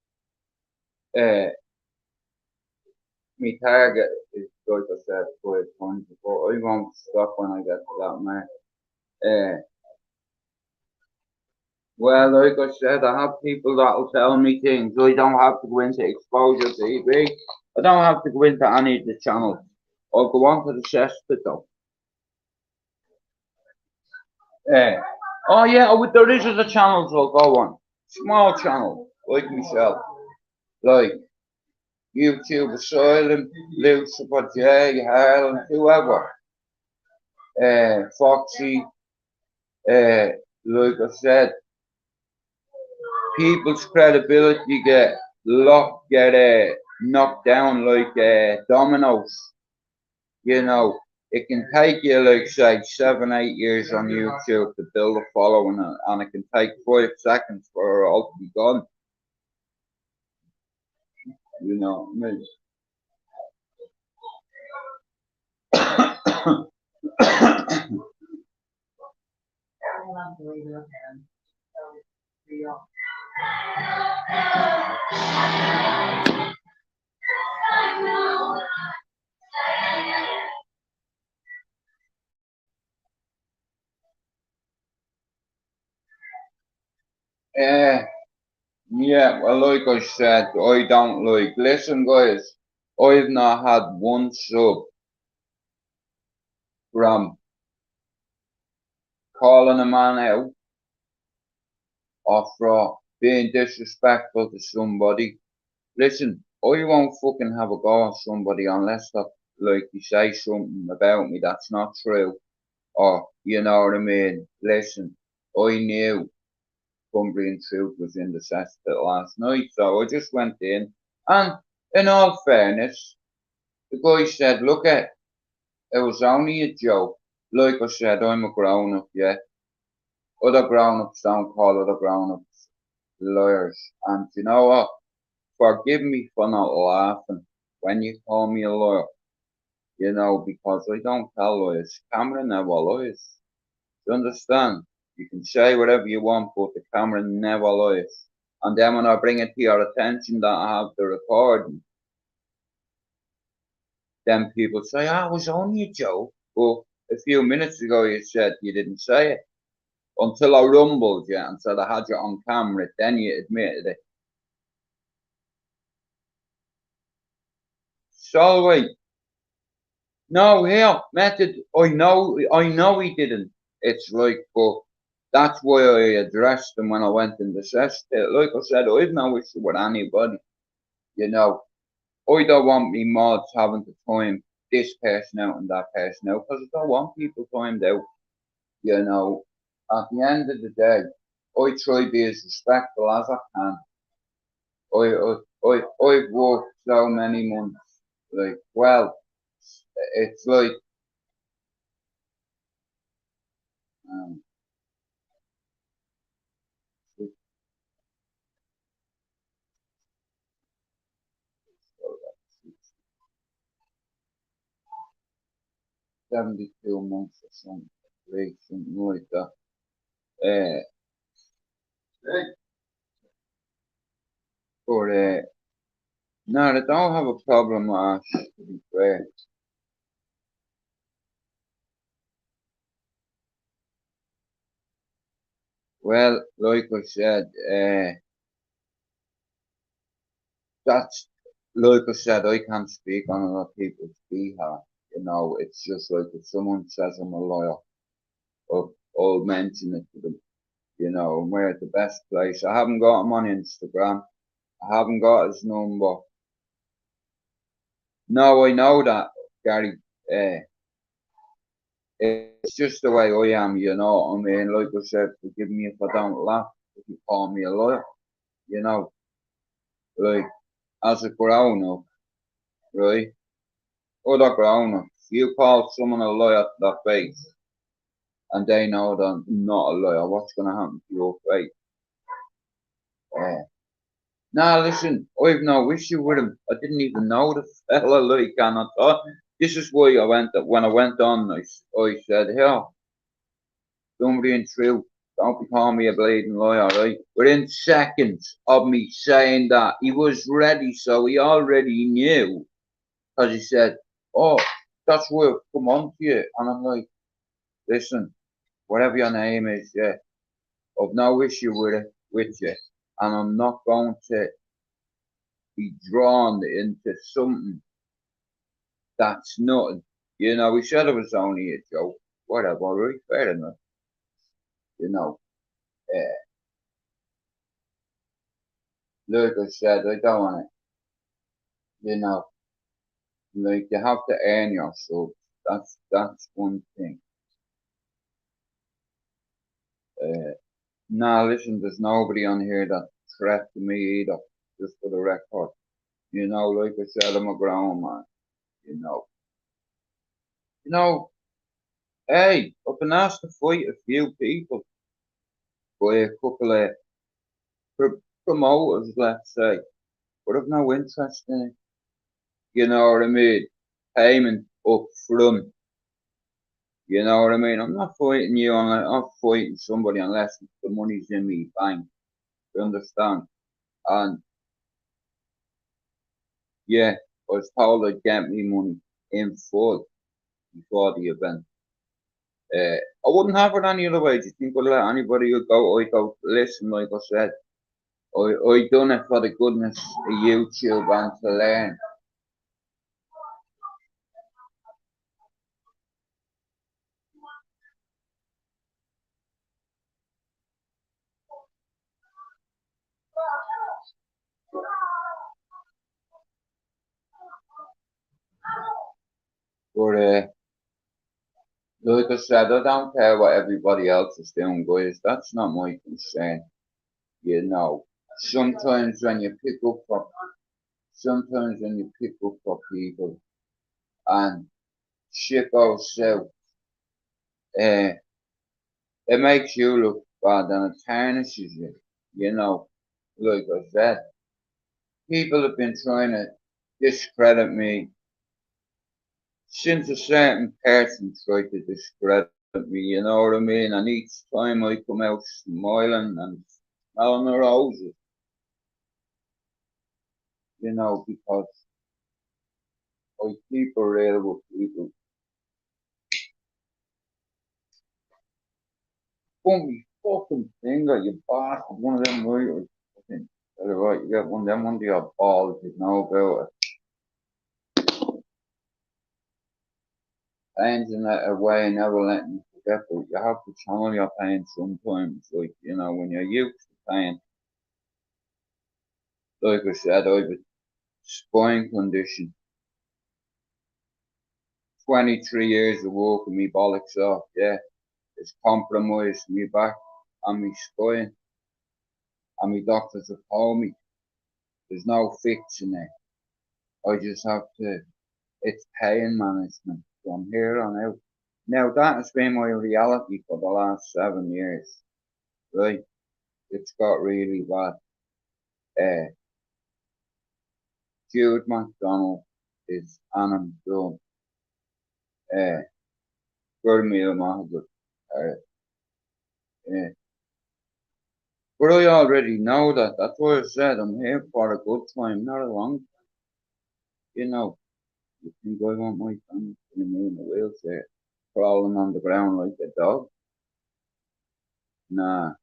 My target is, like I said, 500, but I won't stop when I get to that mark. Uh, well, like I said, I have people that'll tell me things. I don't have to go into Exposure TV. I don't have to go into any of the channels. I'll go on to the cesspit though. Oh yeah, there is other channels I'll go on. Small channels, like myself. Like YouTube Asylum, Lucifer J, Harlan, whoever. Foxy, like I said, people's credibility get knocked down like dominoes. You know, it can take you like say 7, 8 years on YouTube to build a following, and it can take 5 seconds for it all to be gone. You know what I mean? Yeah, well, like I said, I don't like. Listen, guys, I've not had one sub from calling a man out or for being disrespectful to somebody. Listen, I won't fucking have a go at somebody unless that, like, you say something about me that's not true, or you know what I mean. Listen, I knew Cumbrian Truth was in the cesspit last night, so I just went in, and in all fairness, the guy said, "Look at, it was only a joke." Like I said, I'm a grown up, yeah. Other grown ups don't call other grown ups liars, and you know what? Forgive me for not laughing when you call me a liar, you know, because I don't tell lies. Cameron never lies. Do you understand? You can say whatever you want, but the camera never lies. And then when I bring it to your attention that I have the recording, then people say, "Ah, it was only a joke." Well, a few minutes ago you said you didn't say it. Until I rumbled you and said I had you on camera, then you admitted it. So wait. No, here, method. I know he didn't. It's like, but that's why I addressed him when I went in the cesspit. Like I said, I've no issue with anybody. You know, I don't want me mods having to time this person out and that person out because I don't want people timed out. You know, at the end of the day, I try to be as respectful as I can. I've worked so many months. Like, well, it's like, um, 72 months or something, like, something like that. Uh, but no, they don't have a problem with us, to be fair. Well, like I said, that's like I said, I can't speak on other people's behalf. You know, it's just like if someone says I'm a liar, I'll mention it to them. You know, we're at the best place. I haven't got him on Instagram. I haven't got his number. No, I know that, Gary. Uh, It's just the way I am, you know what I mean? Like I said, forgive me if I don't laugh, if you call me a liar, you know, like, as a grown up, right? Other grown ups, you call someone a liar to their face, and they know they're not a liar, what's gonna happen to your face? Nah, listen, I've no issue with him. I didn't even know the fella, like, and I thought, this is why when I went on, I said, here, somebody in truth, don't be calling me a bleeding liar, right? Within seconds of me saying that, he was ready, so he already knew, because he said, oh, that's why I've come on to you. And I'm like, listen, whatever your name is, yeah, I've no issue with you, and I'm not going to be drawn into something that's nothing. You know, he said it was only a joke. Whatever, right? Fair enough. You know, uh, like I said, I don't want it. You know, like you have to earn your stuff. That's one thing. Nah, listen, there's nobody on here that threatened me either. Just for the record. You know, like I said, I'm a grown man. You know. You know, hey, I've been asked to fight a few people by a couple of promoters, let's say, but I've no interest in it. You know what I mean? Payment up front. You know what I mean? I'm not fighting you I'm fighting somebody unless the money's in me bank. You understand? And yeah, I was told I'd get me money in full before the event. I wouldn't have it any other way. Do you think I'd let anybody go? I go, listen, like I said, I done it for the goodness of YouTube and to learn. But like I said, I don't care what everybody else is doing, guys. That's not my concern. You know, sometimes when you pick up for, sometimes when you pick up for people and shit goes south, uh, it makes you look bad and it tarnishes you. You know, like I said, people have been trying to discredit me since a certain person tried to discredit me, you know what I mean? And each time I come out smiling and smelling the roses, you know, because I keep it real with people. Funny fucking finger, you bastard, one of them right, fucking, tell you what, you get one of them under your balls, you know about it. Painting that away, never letting you forget, but you have to channel your pain sometimes, like, you know, when you're used to pain. Like I said, I have a spine condition. 23 years of working me bollocks off, yeah. It's compromised me back and me spine. And me doctors have told me there's no fixing it. I just have to, it's pain management from here on out. Now that has been my reality for the last 7 years, right? It's got really bad. Jude McDonald is Anam Drum. Good meal, Mahmoud. Yeah. But I already know that. That's why I said I'm here for a good time, not a long time. You know, you think I want my family to me in a wheelchair, crawling on the ground like a dog? Nah.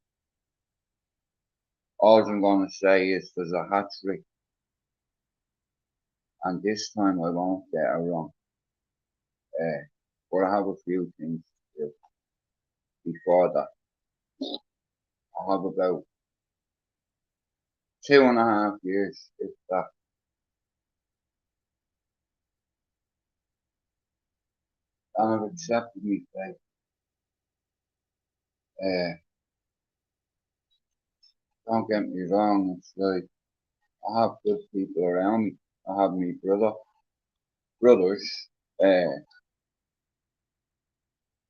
All I'm gonna say is there's a hat trick, and this time I won't get it wrong. Uh, but I have a few things to do before that. I have about 2.5 years, if that. and I've accepted me fate. Don't get me wrong, it's like, I have good people around me. I have me brothers, uh,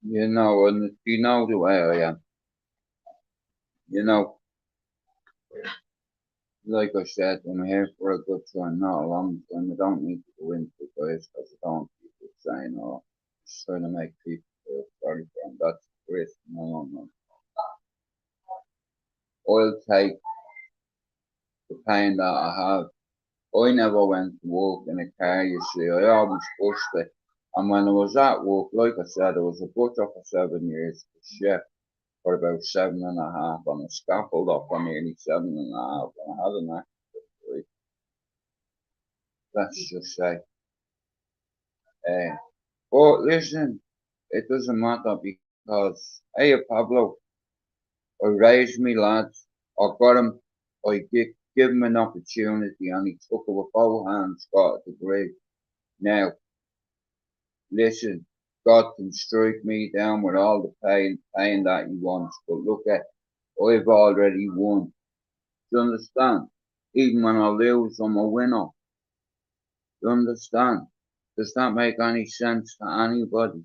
you know, and you know the way I am. You know, like I said, I'm here for a good time, not a long time. I don't need to go into this because I don't want people saying, oh, just trying to make people feel sorry for them. That's great. No, no, no. I'll take the pain that I have. I never went to work in a car, you see. I always pushed it. And when I was at work, like I said, I was a butcher for 7 years, a chef for about 7.5, on a scaffolder for nearly 7.5, and I had an accident, let's just say. But listen, it doesn't matter because, hey Pablo, I raised me lads, I got him, give him an opportunity and he took it with both hands, got a degree. Now, listen, God can strike me down with all the pain that he wants, but look at, I've already won. Do you understand? Even when I lose, I'm a winner. Do you understand? Does that make any sense to anybody?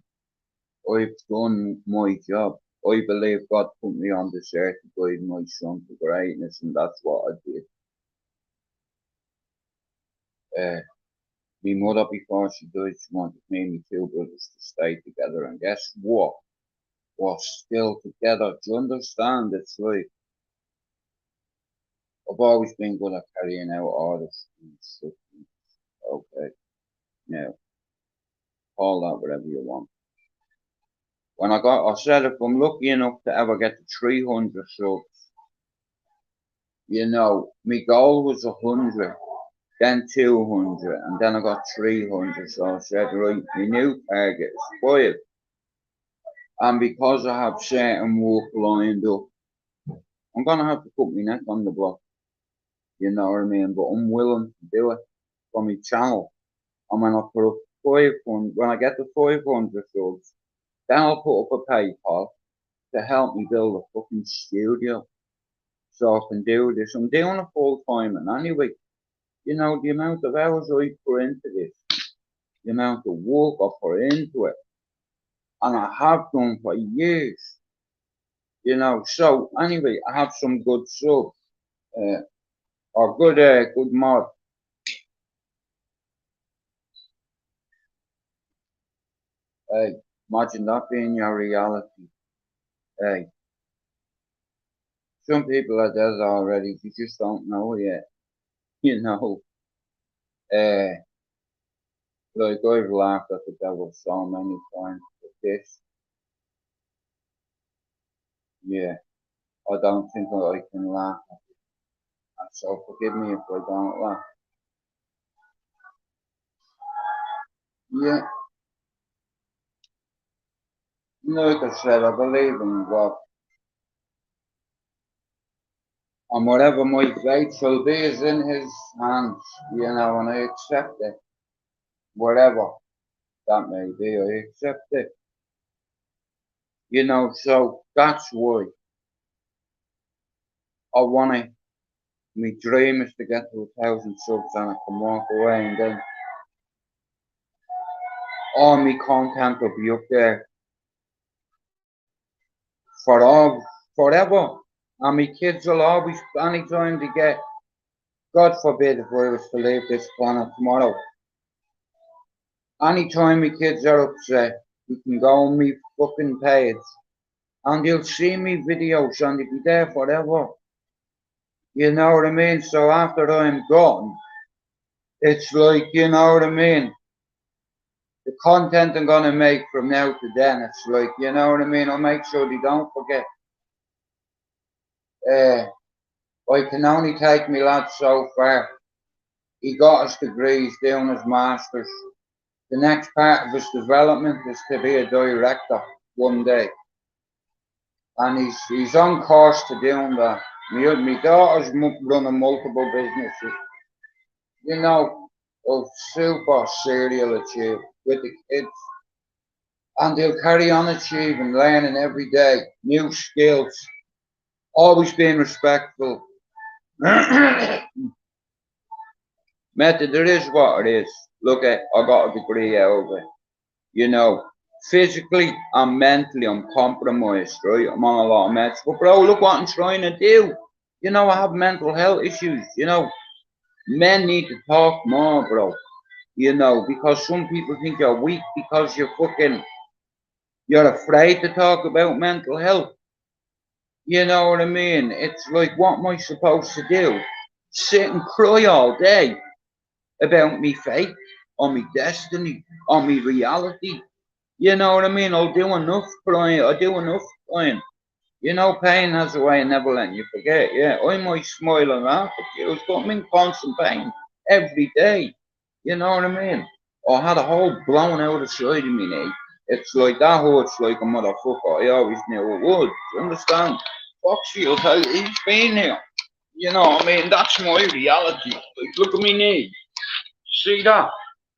I've done my job. I believe God put me on this earth to guide my son to greatness, and that's what I did. My mother, before she died, she wanted me and my two brothers to stay together, and guess what? We're still together. Do you understand? It's like, I've always been good at carrying out orders and stuff. Okay, now, call that whatever you want. When I said if I'm lucky enough to ever get to 300 subs, you know, my goal was 100, then 200, and then I got 300. So I said, right, my new target is 5. And because I have certain work lined up, I'm going to have to put my neck on the block. You know what I mean? But I'm willing to do it for my channel. And when I put up 500, when I get to 500 subs, then I'll put up a PayPal to help me build a fucking studio so I can do this. I'm doing it full time, and anyway, you know, the amount of hours I put into this, the amount of work I put into it, and I have done for years, you know. So anyway, I have some good subs, or good mod. Hey, imagine that being your reality. Hey, some people are dead already, you just don't know yet, you know. Like I've laughed at the devil so many times, but this, yeah, I don't think I can laugh at it. So forgive me if I don't laugh. Yeah, like I said, I believe in God. And whatever my fate shall be is in his hands, you know, and I accept it. Whatever that may be, I accept it. You know, so that's why I wanna, my dream is to get to 1,000 subs and I can walk away, and then all my content will be up there forever. And my kids will always, anytime they get, God forbid if I was to leave this planet tomorrow, anytime my kids are upset, you can go on me fucking page and you'll see me videos and they'll be there forever. You know what I mean? So after I'm gone, it's like, you know what I mean? The content I'm gonna make from now to then, it's like, you know what I mean? I'll make sure they don't forget. I can only take me lad so far. He got his degrees, doing his masters. The next part of his development is to be a director one day. And he's on course to doing that. My daughter's running multiple businesses, you know, of super serial achieve with the kids. and they'll carry on achieving, learning every day, new skills, always being respectful. Method, it is what it is. Look at, I got a degree out of it. You know, physically and mentally, I'm compromised, right? I'm on a lot of meds. But, bro, look what I'm trying to do. You know, I have mental health issues. You know, men need to talk more, bro. You know, because some people think you're weak because you're afraid to talk about mental health. You know what I mean? It's like, what am I supposed to do? Sit and cry all day about me fate, or me destiny, or me reality. You know what I mean? I'll do enough crying. I do enough crying. You know, pain has a way of never letting you forget. Yeah, I might smile and laugh at you, but I'm in constant pain every day. You know what I mean? I had a hole blown out of the side of me knee. It's like that hurts like a motherfucker. I always knew it would. Do you understand? Foxy will tell you he's been here. You know what I mean? That's my reality. Like, look at me knee. See that?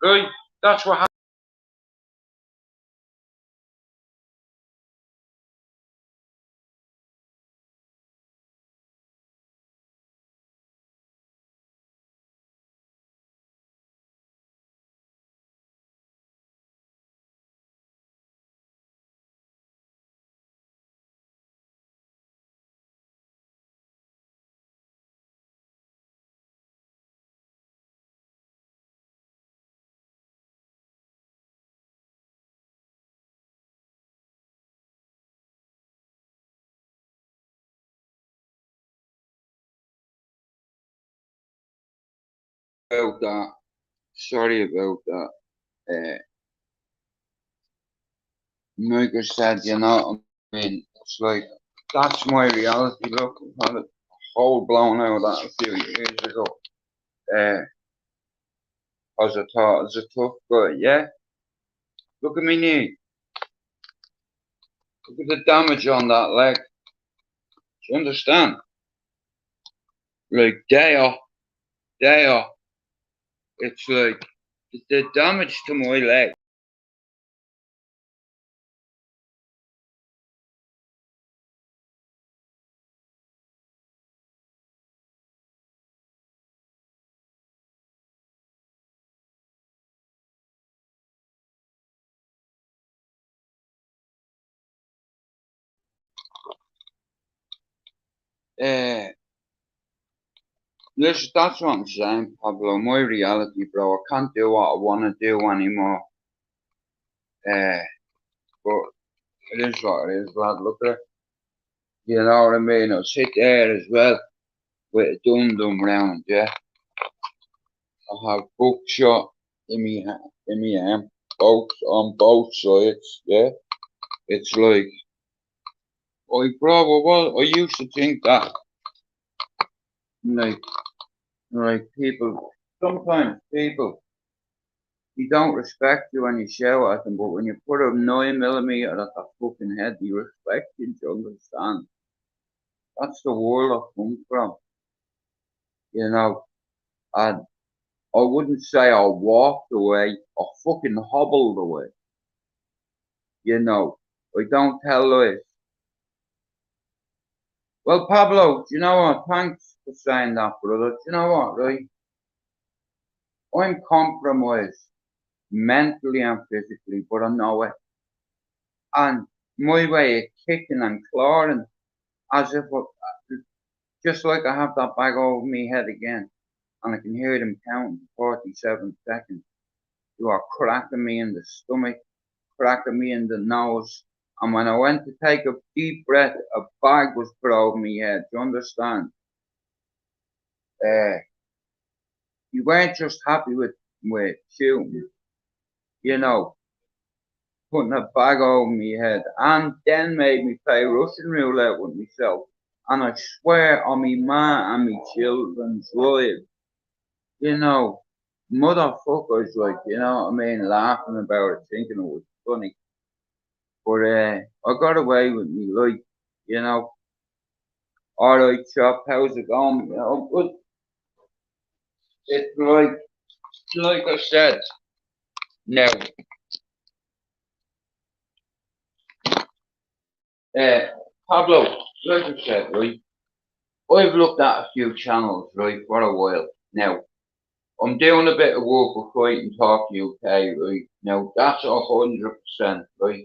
Right? That's what about that. Sorry about that. Like I said, you know, I mean, it's like, that's my reality. Look, I had a hole blown out of that a few years ago. Cause I thought I was a tough guy, yeah? Look at me knee. Look at the damage on that leg. Do you understand? Like, there. It's like, the damage to my leg. Uh, Listen, that's what I'm saying, Pablo. My reality, bro. I can't do what I want to do anymore. But it is what it is, lad. Look at it. You know what I mean? I'll sit there as well with a dum round, yeah. I have bookshot in me hand, both on both sides, yeah. It's like, bro, well, I used to think that, like, people, sometimes people, you don't respect you when you shout at them, but when you put a 9mm at their fucking head, you respect you, do you understand? That's the world I come from, you know. And I wouldn't say I walked away, I fucking hobbled away, you know. I don't tell lies. Well, Pablo, do you know what? Thanks for saying that, brother. Do you know what, right? I'm compromised mentally and physically, but I know it. And my way of kicking and clawing, as if, just like I have that bag over me head again, and I can hear them counting 47 seconds. You are cracking me in the stomach, cracking me in the nose. And when I went to take a deep breath, a bag was put over me head. Do you understand? Uh, you weren't just happy with shooting, you know, putting a bag over me head, and then made me play Russian roulette with myself. And I swear on me ma and me children's life, you know, motherfuckers, like, you know what I mean, laughing about it, thinking it was funny. But I got away with me life, you know. Alright, chop, how's it going? You know, but it's like I said, now Pablo, like I said, right, I've looked at a few channels, right, for a while. Now, I'm doing a bit of work with Fight and Talk UK, right? Now, that's 100%, right?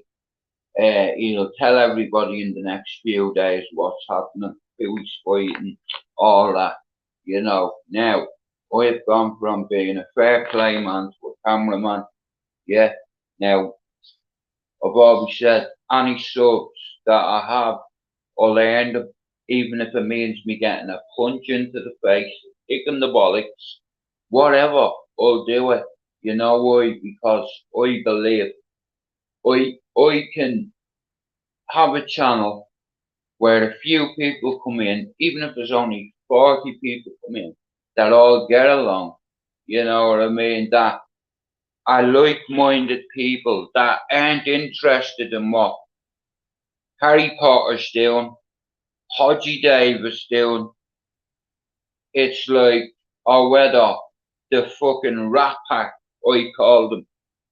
He'll tell everybody in the next few days what's happening, who he's fighting, all that, you know. Now, I've gone from being a fair play man to a cameraman, yeah. Now, I've always said, any subs that I have, I'll earn them, even if it means me getting a punch into the face, kicking the bollocks, whatever, I'll do it. You know why? Because I believe I can have a channel where a few people come in, even if there's only 40 people come in, that all get along. You know what I mean? That are like-minded people that aren't interested in what Harry Potter's doing, Hodgie Davis doing. It's like, or whether the fucking Rat Pack, I call them.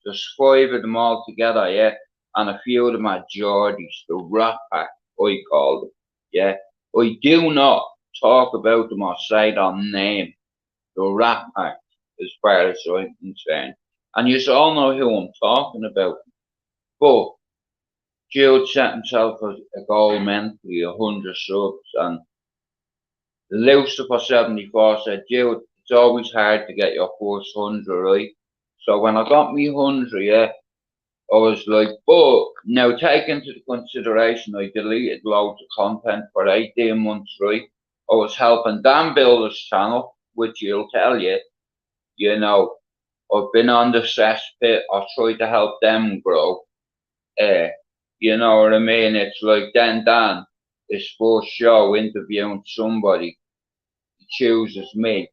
There's 5 of them all together, yeah, and a few of them are Geordies, the Rat Pack, I call them, yeah. I do not talk about them or say their name, the Rat Pack, as far as I'm concerned. And you all know who I'm talking about. But Jude set himself a goal mentally, 100 subs, and Lucifer74 said, Jude, it's always hard to get your first 100, right? So when I got me 100, yeah, I was like, but now take into consideration I deleted loads of content for 18 months, right? I was helping Dan build his channel, which he'll tell you, you know, I've been on the cesspit, I tried to help them grow. You know what I mean? It's like then Dan, his first show interviewing somebody, he chooses me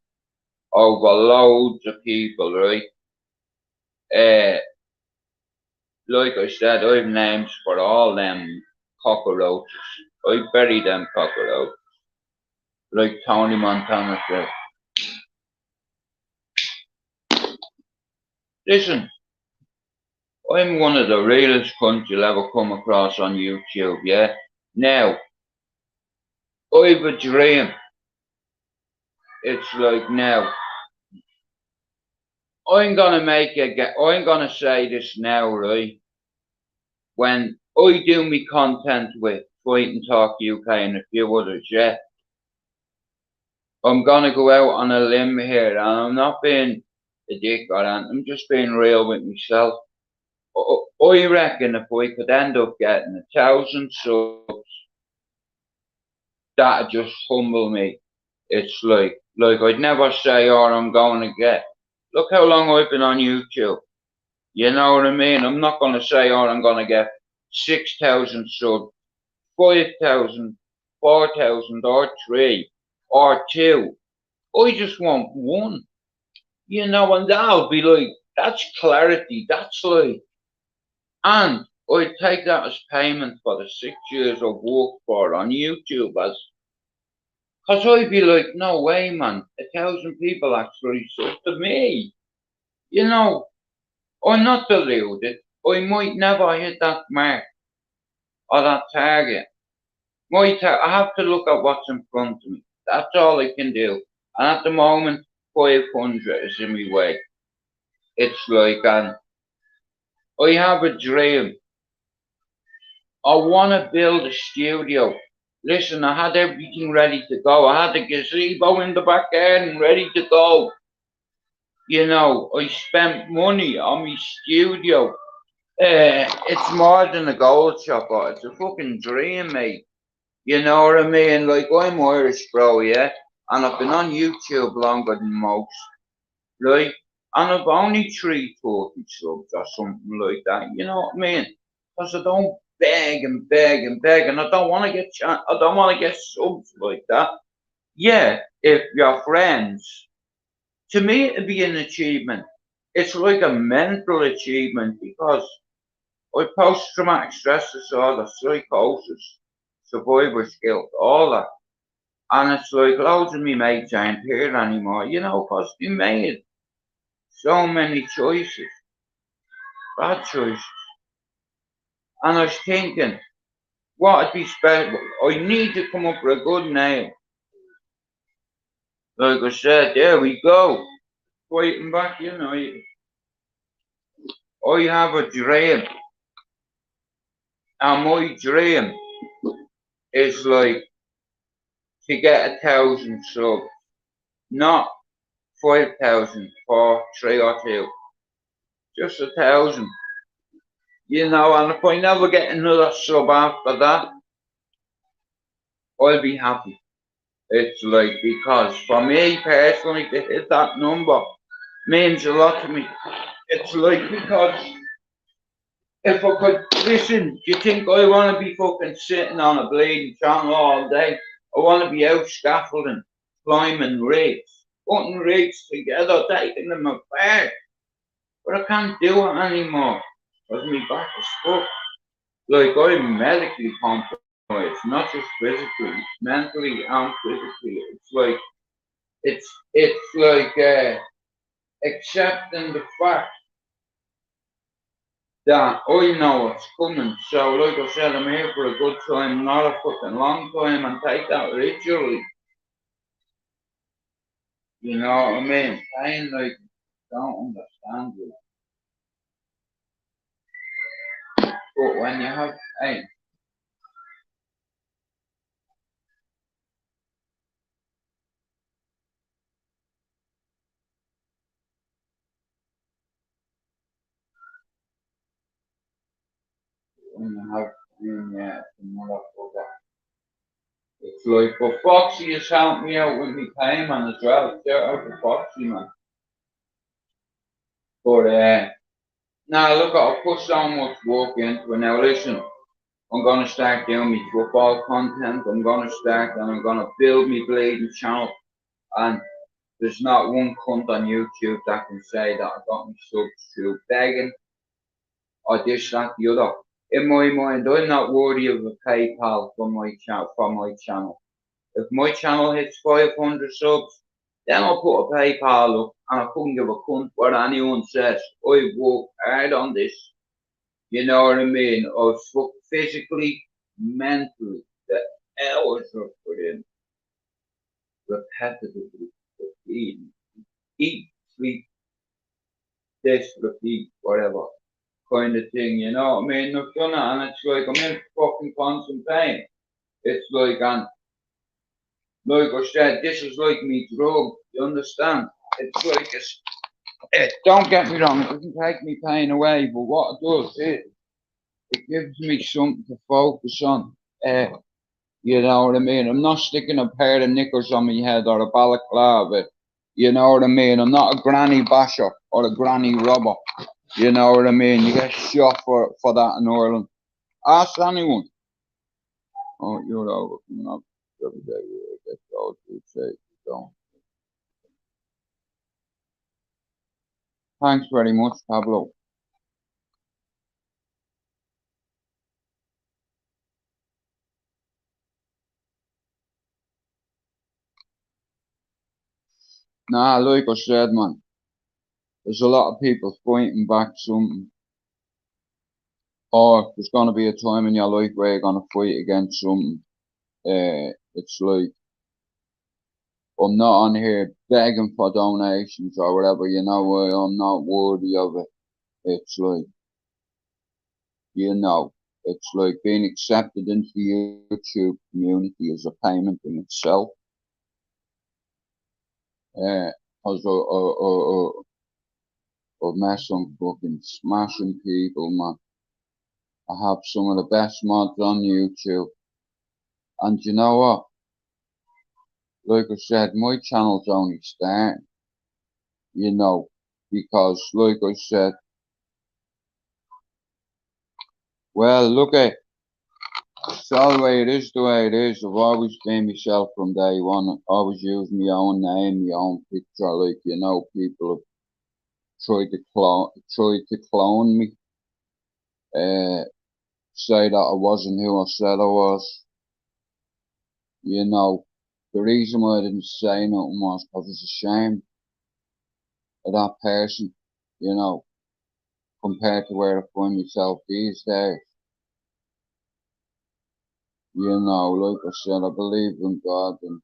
over loads of people, right? Like I said, I've names for all them cockroaches. I bury them cockroaches. Like Tony Montana said. Listen, I'm one of the realest cunts you'll ever come across on YouTube, yeah? Now, I've a dream. It's like now, I'm gonna say this now, right? When I do me content with Fight and Talk UK and a few others, yeah, I'm gonna go out on a limb here, and I'm not being a dick or anything, I'm just being real with myself. I reckon if we could end up getting 1,000 subs, that'd just humble me. It's like I'd never say, oh, I'm going to get. Look how long I've been on YouTube. You know what I mean? I'm not going to say, oh, I'm going to get 6,000 subs, 5,000, 4,000, or 3, or 2. I just want 1. You know, and that'll be like, that's clarity. That's like, and I'd take that as payment for the 6 years I've worked for on YouTube as, cause I'd be like, no way, man, 1,000 people actually sub to me. You know, I'm not deluded. I might never hit that mark or that target. I have to look at what's in front of me. That's all I can do. And at the moment, 500 is in my way. It's like, and I have a dream. I want to build a studio. Listen, I had everything ready to go. I had the gazebo in the back garden ready to go. You know, I spent money on my studio. It's more than a gold shop, but it's a fucking dream, mate. You know what I mean? Like, I'm Irish, bro, yeah? And I've been on YouTube longer than most, right? And I've only 330 subs or something like that, you know what I mean? Because I don't beg and beg and beg, and I don't want to get subs like that. Yeah, if you're friends, to me it'd be an achievement. It's like a mental achievement because I post-traumatic stress disorder, psychosis, survivor's guilt, all that. And it's like loads of me mates aren't here anymore, you know, because we made so many choices, bad choices. And I was thinking, What'd be special? I need to come up with a good name. Like I said, there we go. Fighting back, you know. I have a dream. And my dream is like to get 1,000 subs. Not 5,000 for 3 or 2. Just 1,000. You know, and if I never get another sub after that, I'll be happy. It's like, because for me personally to hit that number means a lot to me. It's like, because if I could, listen, do you think I want to be fucking sitting on a bleeding channel all day? I want to be out scaffolding, climbing rigs, putting rigs together, taking them apart. But I can't do it anymore because my back is fucked. Like, I'm medically compromised, not just physically, mentally and physically. It's like accepting the fact that I know what's coming. So, like I said, I'm here for a good time, not a fucking long time, and take that literally. You know what I mean? Pain, like, don't understand it. But when you have pain, yeah, it's a motherfucker. It's like, but Foxy has helped me out with my payment as well. Shout out to Foxy, man. But, now look, I put so much work into it. Now listen, I'm gonna start doing my football content. I'm gonna start and I'm gonna build my bleeding channel. And there's not one cunt on YouTube that can say that I got my subs through begging or this, that, the other. In my mind, I'm not worthy of a PayPal for my channel. If my channel hits 500 subs, then I'll put a PayPal up, and I couldn't give a cunt what anyone says. I've worked hard on this. You know what I mean? I've worked physically, mentally. The hours I've put in, repetitively, repeating, eat, sleep, this, repeat, whatever kind of thing. You know what I mean? I've done it, and it's like I'm in fucking constant pain. It's like, and like I said, this is like me drug. You understand? It's like don't get me wrong, it doesn't take me pain away, but what it does is it gives me something to focus on. You know what I mean? I'm not sticking a pair of knickers on my head or a balaclava. You know what I mean? I'm not a granny basher or a granny robber. You know what I mean? You get shot for that in Ireland. Ask anyone. Oh, you're over coming up every day. You get told to say don't. Thanks very much, Pablo. Nah, like I said, man, there's a lot of people fighting back something. Or there's gonna be a time in your life where you're gonna fight against something. It's like I'm not on here begging for donations or whatever, you know, I'm not worthy of it. It's like, you know, it's like being accepted into the YouTube community is a payment in itself. Cause I've met some fucking smashing people, man. I have some of the best mods on YouTube. And you know what? Like I said, my channel's only starting, you know, because like I said, well, look at it's all the way it is the way it is. I've always been myself from day one. Always used my own name, my own picture. Like, you know, people have tried to clone me. Say that I wasn't who I said I was. You know, the reason why I didn't say nothing was because I was ashamed of that person. You know, compared to where I find myself these days. You know, like I said, I believe in God, and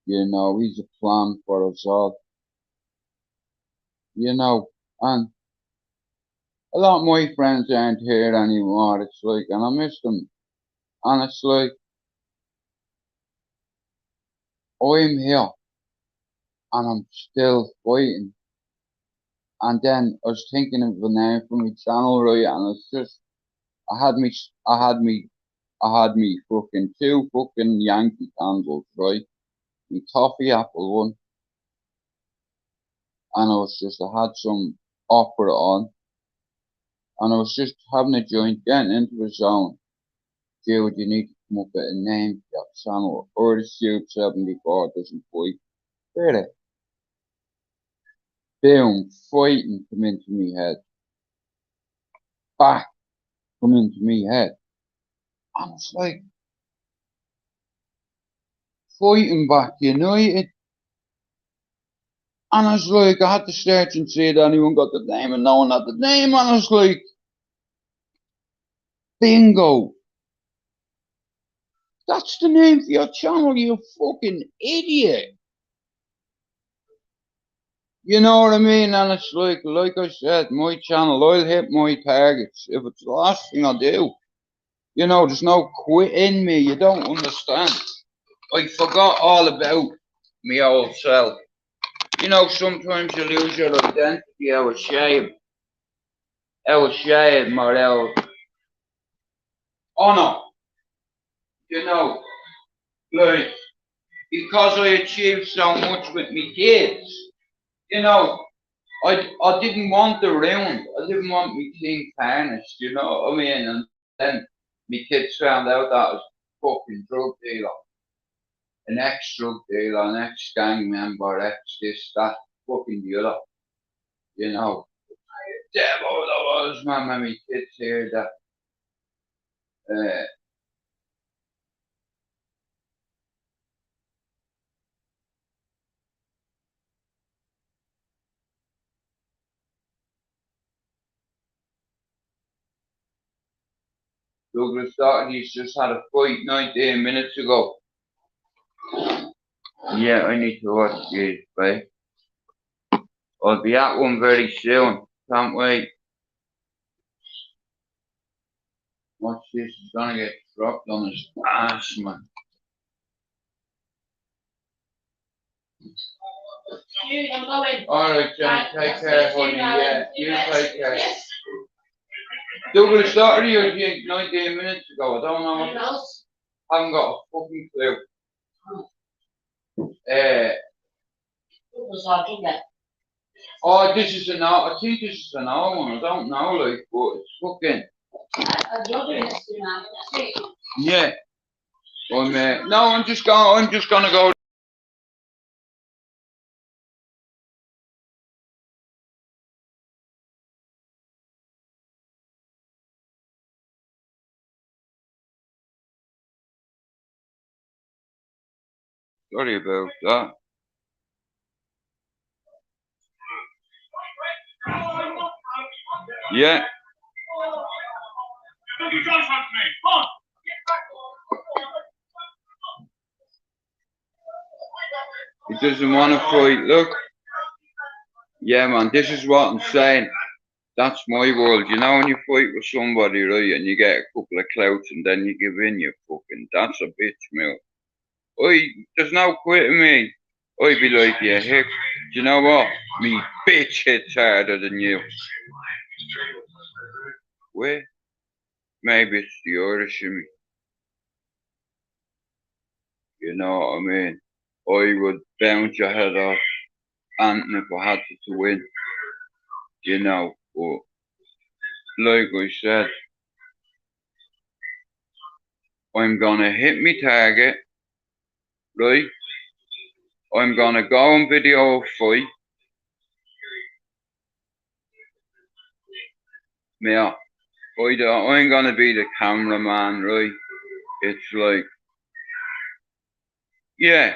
you know, He's a plan for us all. You know, and a lot of my friends aren't here anymore. It's like, and I miss them. And it's like, I'm here, and I'm still fighting. And then I was thinking of the name for my channel, right? And it's just, I had me, I had me fucking two fucking Yankee candles, right? Me toffee apple one, and I had some opera on, and I was just having a joint, getting into the zone. Dude, you need to come up with a name for your channel, or the Soup 74 doesn't fight. Really? Boom, fighting come into me head. Back, come into me head. And it's like, fighting back United. And I was like, I had to search and see if anyone got the name, and no one had the name, and I was like, bingo. That's the name for your channel, you fucking idiot. You know what I mean? And it's like I said, my channel, I'll hit my targets if it's the last thing I do. You know, there's no quit in me. You don't understand. I forgot all about me old self. You know, sometimes you lose your identity out of shame. Out of shame or out of honor. You know, like, because I achieved so much with me kids. You know, I didn't want the ruined. I didn't want me team tarnished, you know what I mean? And then me kids found out that I was a fucking drug dealer. An ex-drug dealer, an ex-gang member, ex-this, that, fucking the other. You know. Devil that was, man, when me kids hear that. Douglas Doherty's just had a fight 19 minutes ago. Yeah, I need to watch these, right? I'll be at one very soon. Can't wait. Watch this, he's gonna get dropped on his ass, man. Dude, I'm going. Alright, Jen, take care, honey. Yeah, you take care. Yes. Douglas Doherty was here 19 minutes ago. I don't know. Anything else? I haven't got a fucking clue. Oh, this is an old, I think this is an old one. I don't know, like, but it's fucking. You're doing this now. Yeah. No, I'm just gonna go. Sorry about that. Yeah. He doesn't want to fight. Look. Yeah, man, this is what I'm saying. That's my world. You know, when you fight with somebody, right, and you get a couple of clouts and then you give in, you fucking, that's a bitch move. There's no quitting me. I'd be like, yeah, heck, do you know what? Me bitch hits harder than you. Wait, maybe it's the Irish in me. You know what I mean? I would bounce your head off, and if I had to win, you know, but like I said, I'm gonna hit me target, right? I'm gonna go and video a fight. Yeah, I'm gonna be the cameraman, right? It's like, yeah,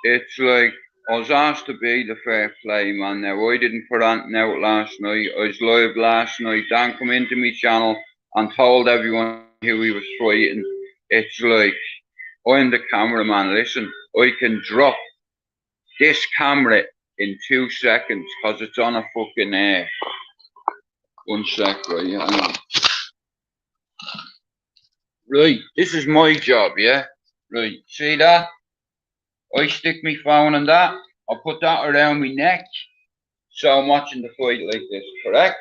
it's like, I was asked to be the fair play man. Now, I didn't put anything out last night. I was live last night. Dan come into my channel and told everyone who he was fighting. It's like, I'm the cameraman, listen, I can drop this camera in 2 seconds because it's on a fucking 1 sec, right? Hang on. Right, this is my job, yeah? Right, see that? I stick my phone in that, I put that around my neck, so I'm watching the fight like this, correct?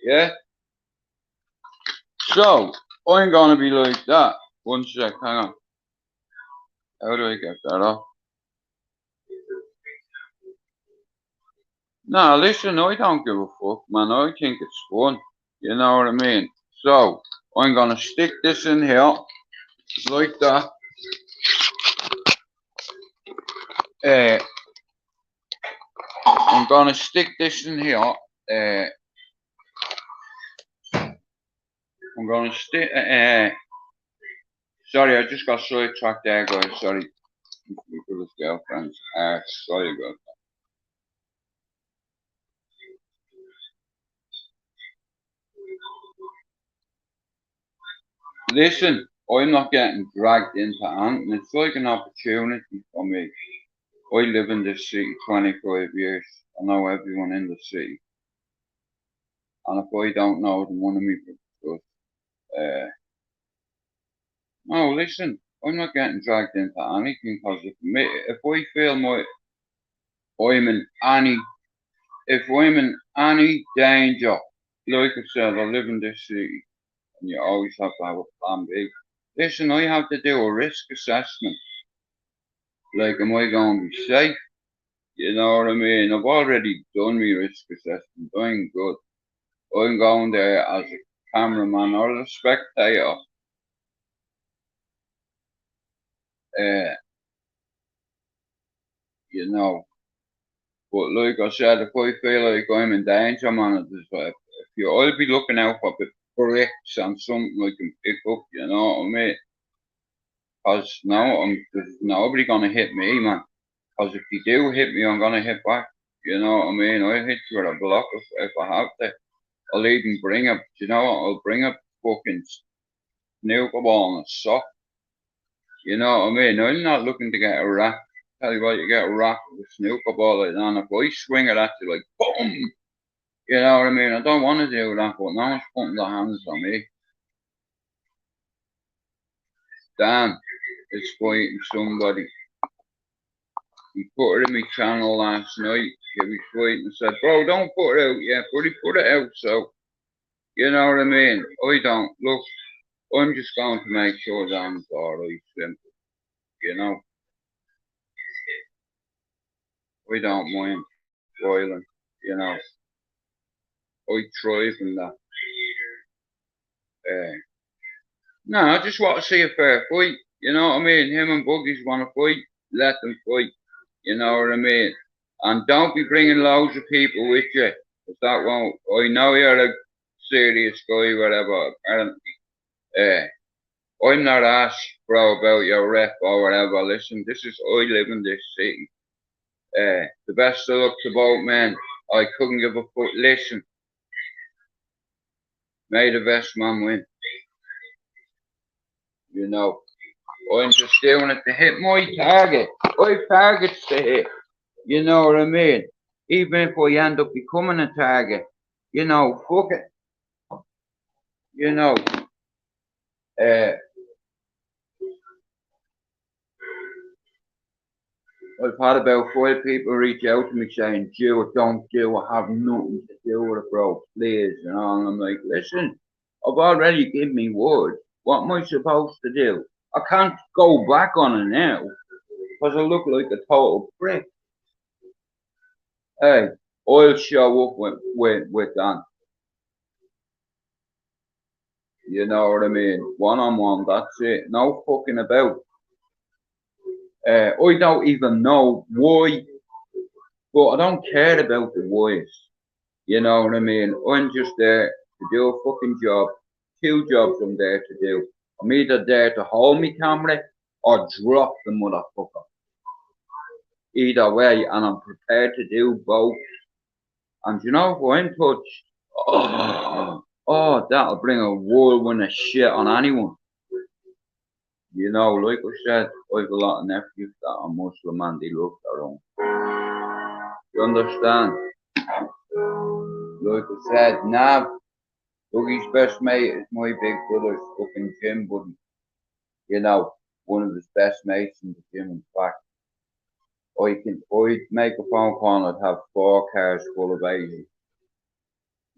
Yeah? So, I'm gonna be like that. 1 sec, hang on. How do I get that off? Nah, listen, I don't give a fuck, man. I think it's fun. You know what I mean? So, I'm gonna stick this in here, like that. I'm gonna stick this in here. I'm gonna stick. Sorry, I just got sidetracked there, guys. Sorry. With his girlfriends. Sorry about that. Listen, I'm not getting dragged into anything. It's like an opportunity for me. I live in this city 25 years. I know everyone in the city. And if I don't know them, one of me just, no, listen, I'm not getting dragged into anything because if I feel I'm in any, if I'm in any danger, like I said, I live in this city and you always have to have a plan B. Listen, I have to do a risk assessment. Like, am I going to be safe? You know what I mean? I've already done my risk assessment. I'm good. I'm going there as a cameraman or a spectator. You know, but like I said, if I feel like I'm in danger, man, I'll be looking out for bricks and something I can pick up. You know what I mean? Cause now there's nobody gonna hit me, man. Cause if you do hit me, I'm gonna hit back. You know what I mean? I hit you with a block if I have to. I'll even bring up, you know what? I'll bring up fucking snooker ball and a sock. You know what I mean? I'm not looking to get a rack. Tell you what, you get a rack with a snooker ball like that, and if I swing it at you like boom, you know what I mean? I don't want to do that, but no one's putting their hands on me. Dan is fighting somebody. He put it in my channel last night. He was fighting and said, bro, don't put it out yet, but he put it out, so you know what I mean? I don't look. I'm just going to make sure Dan's alright, simple. You know? I don't mind spoiling, you know. I thrive in that. No, I just want to see a fair fight. You know what I mean? Him and Buggies want to fight, let them fight. You know what I mean? And don't be bringing loads of people with you. Cause that won't. I know you're a serious guy, whatever. Apparently, I'm not asked, bro, about your rep or whatever. Listen, I live in this city. The best of luck to both men. I couldn't give a fuck. Listen, may the best man win. You know, I'm just doing it to hit my target. I have targets to hit. You know what I mean? Even if I end up becoming a target, you know, fuck it. You know, I've had about 5 people reach out to me saying, do it, don't do it, have nothing to do with it, bro, please. You know, and I'm like, listen, I've already given me word. What am I supposed to do? I can't go back on it now because I look like a total prick. Hey, I'll show up with that. You know what I mean? One-on-one, that's it. No fucking about. I don't even know why, but I don't care about the whys. You know what I mean? I'm just there to do a fucking job. 2 jobs I'm there to do. I'm either there to hold my camera or drop the motherfucker. Either way, and I'm prepared to do both. And you know, if I'm touched, Oh, that'll bring a whirlwind of shit on anyone. You know, like I said, I've a lot of nephews that are Muslim and they love their own. You understand? Like I said, Nav, Dougie's best mate is my big brother's fucking gym buddy. You know, one of his best mates in the gym, in fact. I'd make a phone call and I'd have 4 cars full of Asians.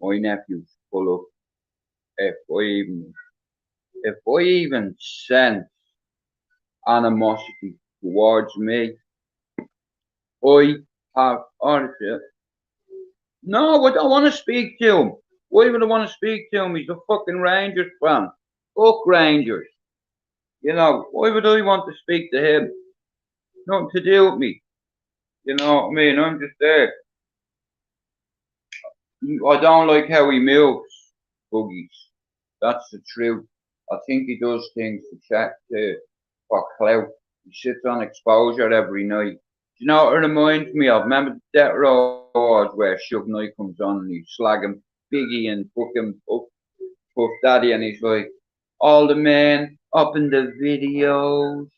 My nephew's full of, if I even sense animosity towards me, I have, honestly, no, I don't want to speak to him. Why would I want to speak to him? He's a fucking Rangers fan. Fuck Rangers. You know, why would I want to speak to him? Nothing to do with me. You know what I mean? I'm just there. I don't like how he moves, Boogies. That's the truth. I think he does things to check for clout. He sits on exposure every night. Do you know what it reminds me of? Remember the Death Row Wars where Suge Knight comes on and he's slagging Biggie and fucking Puff Daddy and he's like, all the men up in the videos,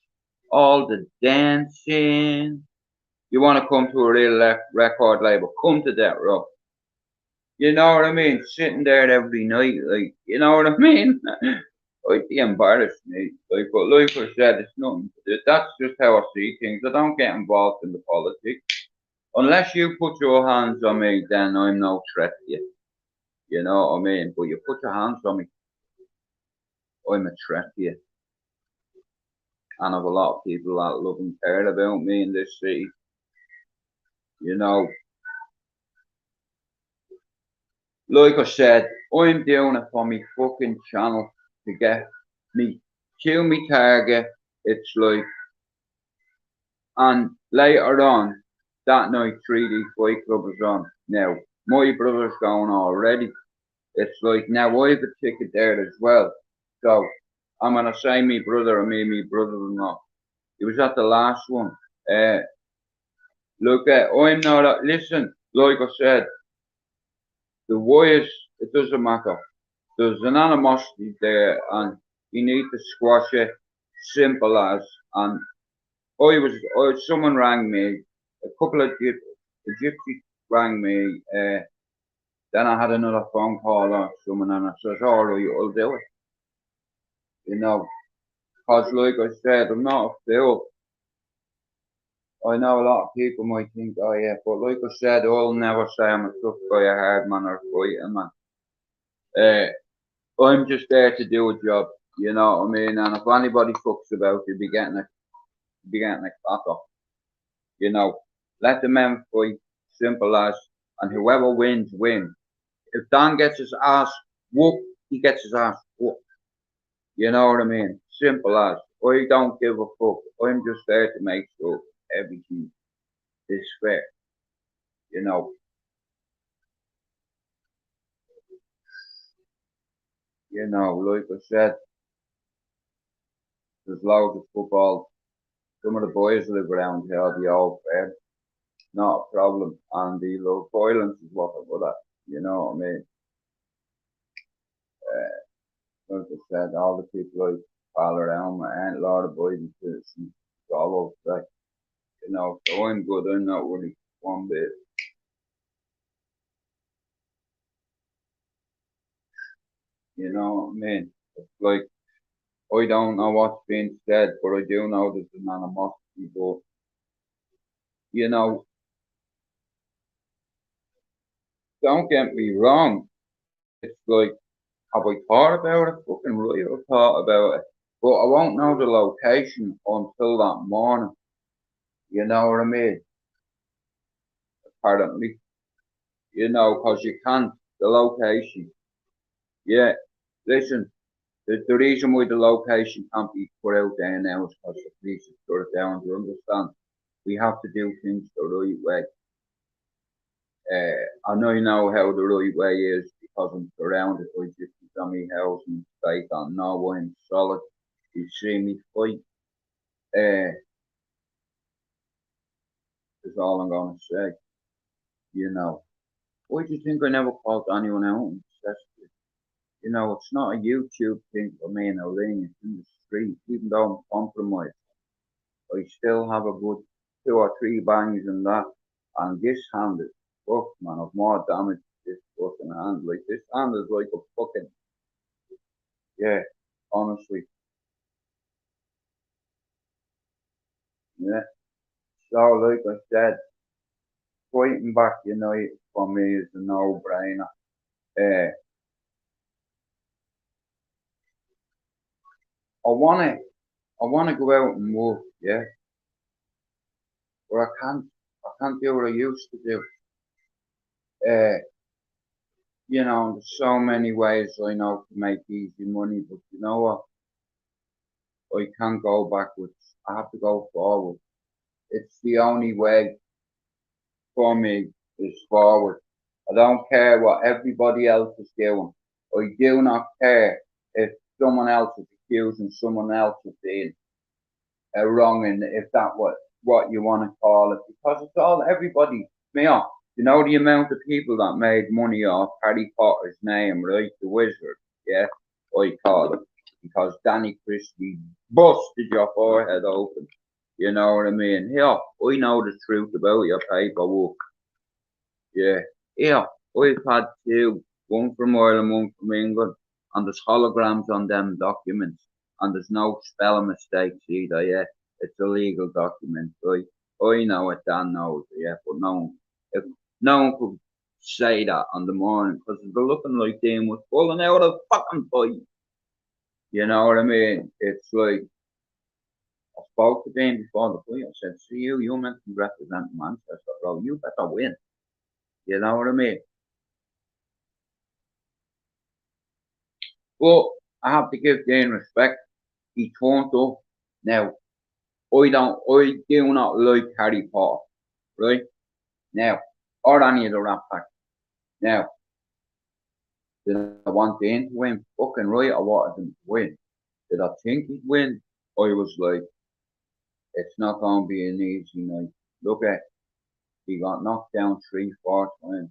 all the dancing. You want to come to a real record label, come to Death Row. You know what I mean? Sitting there every night, like, you know what I mean? I'd be embarrassed, mate. Like, but like I said, it's nothing. That's just how I see things. I don't get involved in the politics. Unless you put your hands on me, then I'm no threat to you. You know what I mean? But you put your hands on me, I'm a threat to you. And I've a lot of people that love and care about me in this city. You know, like I said, I'm doing it for me fucking channel to get me to me target. It's like, and later on that night, 3D Fight Club is on. Now, my brother's going already. It's like, now I have a ticket there as well. So, I'm going to say me brother and me brother-in-law. He was at the last one. Look, I'm not, listen, like I said, the wires, it doesn't matter. There's an animosity there and you need to squash it, simple as. And someone rang me, a couple of gypsies rang me, then I had another phone call or someone and I says, alright, I'll do it. You know, cause like I said, I'm not a fool. I know a lot of people might think, oh yeah, but like I said, I'll never say I'm a tough guy, a hard man, or a fighter man. I'm just there to do a job, you know what I mean? And if anybody fucks about, you'll be getting a clap off. You know, let the men fight, simple as, and whoever wins, wins. If Dan gets his ass whooped, he gets his ass whooped. You know what I mean? Simple as. I don't give a fuck. I'm just there to make sure everything is fair. You know. You know, like I said, there's loads of football. Some of the boys live around here, the old fair. Not a problem. And the love violence is what they're good at. You know what I mean? Like I said, all the people I pal around, my aunt Laura Boyd citizens, it's all over. You know, so I'm good. I'm not worried one bit. You know what I mean? It's like, I don't know what's being said, but I do know there's an animosity. But, you know, don't get me wrong. It's like, have I thought about it? Fucking right, I've thought about it. But I won't know the location until that morning. You know what I mean? Apparently. You know, because you can't, the location. Yeah, listen, the reason why the location can't be put out there now is because the police have shut it down. Do you understand? We have to do things the right way. I know how the right way is because I'm surrounded by gypsies on my house and state on no I'm solid. You see me fight. Is all I'm gonna say. You know. Why do you think I never called anyone out? You know, it's not a YouTube thing for me in a ring, it's in the street. Even though I'm compromised, I still have a good 2 or 3 bangs in that. And this hand is fucked, man. I've more damage to this fucking hand. Like, this hand is like a fucking, yeah, honestly. Yeah. So, like I said, fighting back United for me is a no-brainer. Uh, I wanna go out and work, yeah, but I can't do what I used to do. Uh, there's so many ways I know to make easy money, but you know what? I can't go backwards. I have to go forward. It's the only way for me is forward. I don't care what everybody else is doing. I do not care if someone else is accusing someone else of being wrong, and if that what you want to call it, because it's all everybody. Me on. You know the amount of people that made money off Harry Potter's name, right? The wizard, yeah, I call it, because Danny Christie busted your forehead open. You know what I mean? Yeah, I know the truth about your paperwork. Yeah, yeah, I've had two, one from Ireland, one from England, and there's holograms on them documents, and there's no spelling mistakes either. Yeah, it's a legal document, right? I know it, Dan knows it, yeah, but if no one could say that on the morning because they're looking like they was pulling out a fucking fight. You know what I mean? It's like I spoke to Dean before the fight. I said, "See you meant to represent Manchester, bro. You better win." You know what I mean? But I have to give Dean respect. He turned up. Now, I do not like Harry Potter, right? Now, or any of the rap pack. Now, did I want Dean to win? Fucking right, I wanted him to win. Did I think he'd win? I was like, it's not going to be an easy night. Look at, he got knocked down 3, 4 times.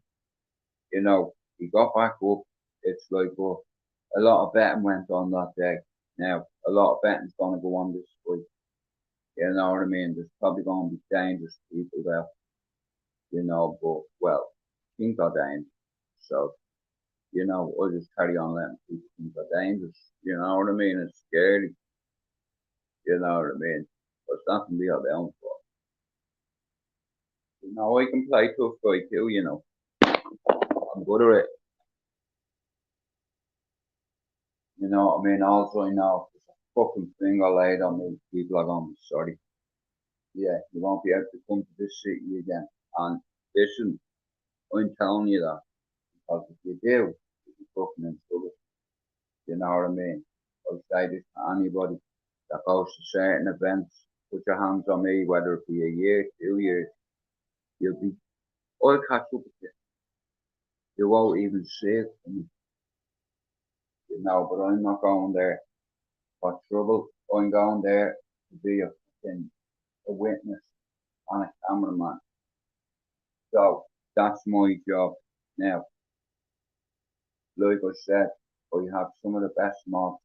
He got back up. It's like, a lot of betting went on that day. Now, a lot of betting's going to go on this week. You know what I mean? There's probably going to be dangerous people there, but, well, things are dangerous. So, I'll just carry on letting people think are dangerous. You know what I mean? It's scary. You know what I mean? But it's not going to be our downfall. I can play tough guy too. I'm good at it. You know what I mean? Also, I know if there's a fucking finger laid on me, people are going to be sorry. Yeah, you won't be able to come to this city again. And listen, I'm telling you that. Because if you do, you'll be fucking in trouble. You know what I mean? I'll say this to anybody that goes to certain events. Put your hands on me, whether it be a year, 2 years, you'll be, I'll catch up with you. You won't even see it. But I'm not going there for trouble. I'm going there to be a witness and a cameraman. So that's my job. Now, like I said, I have some of the best mods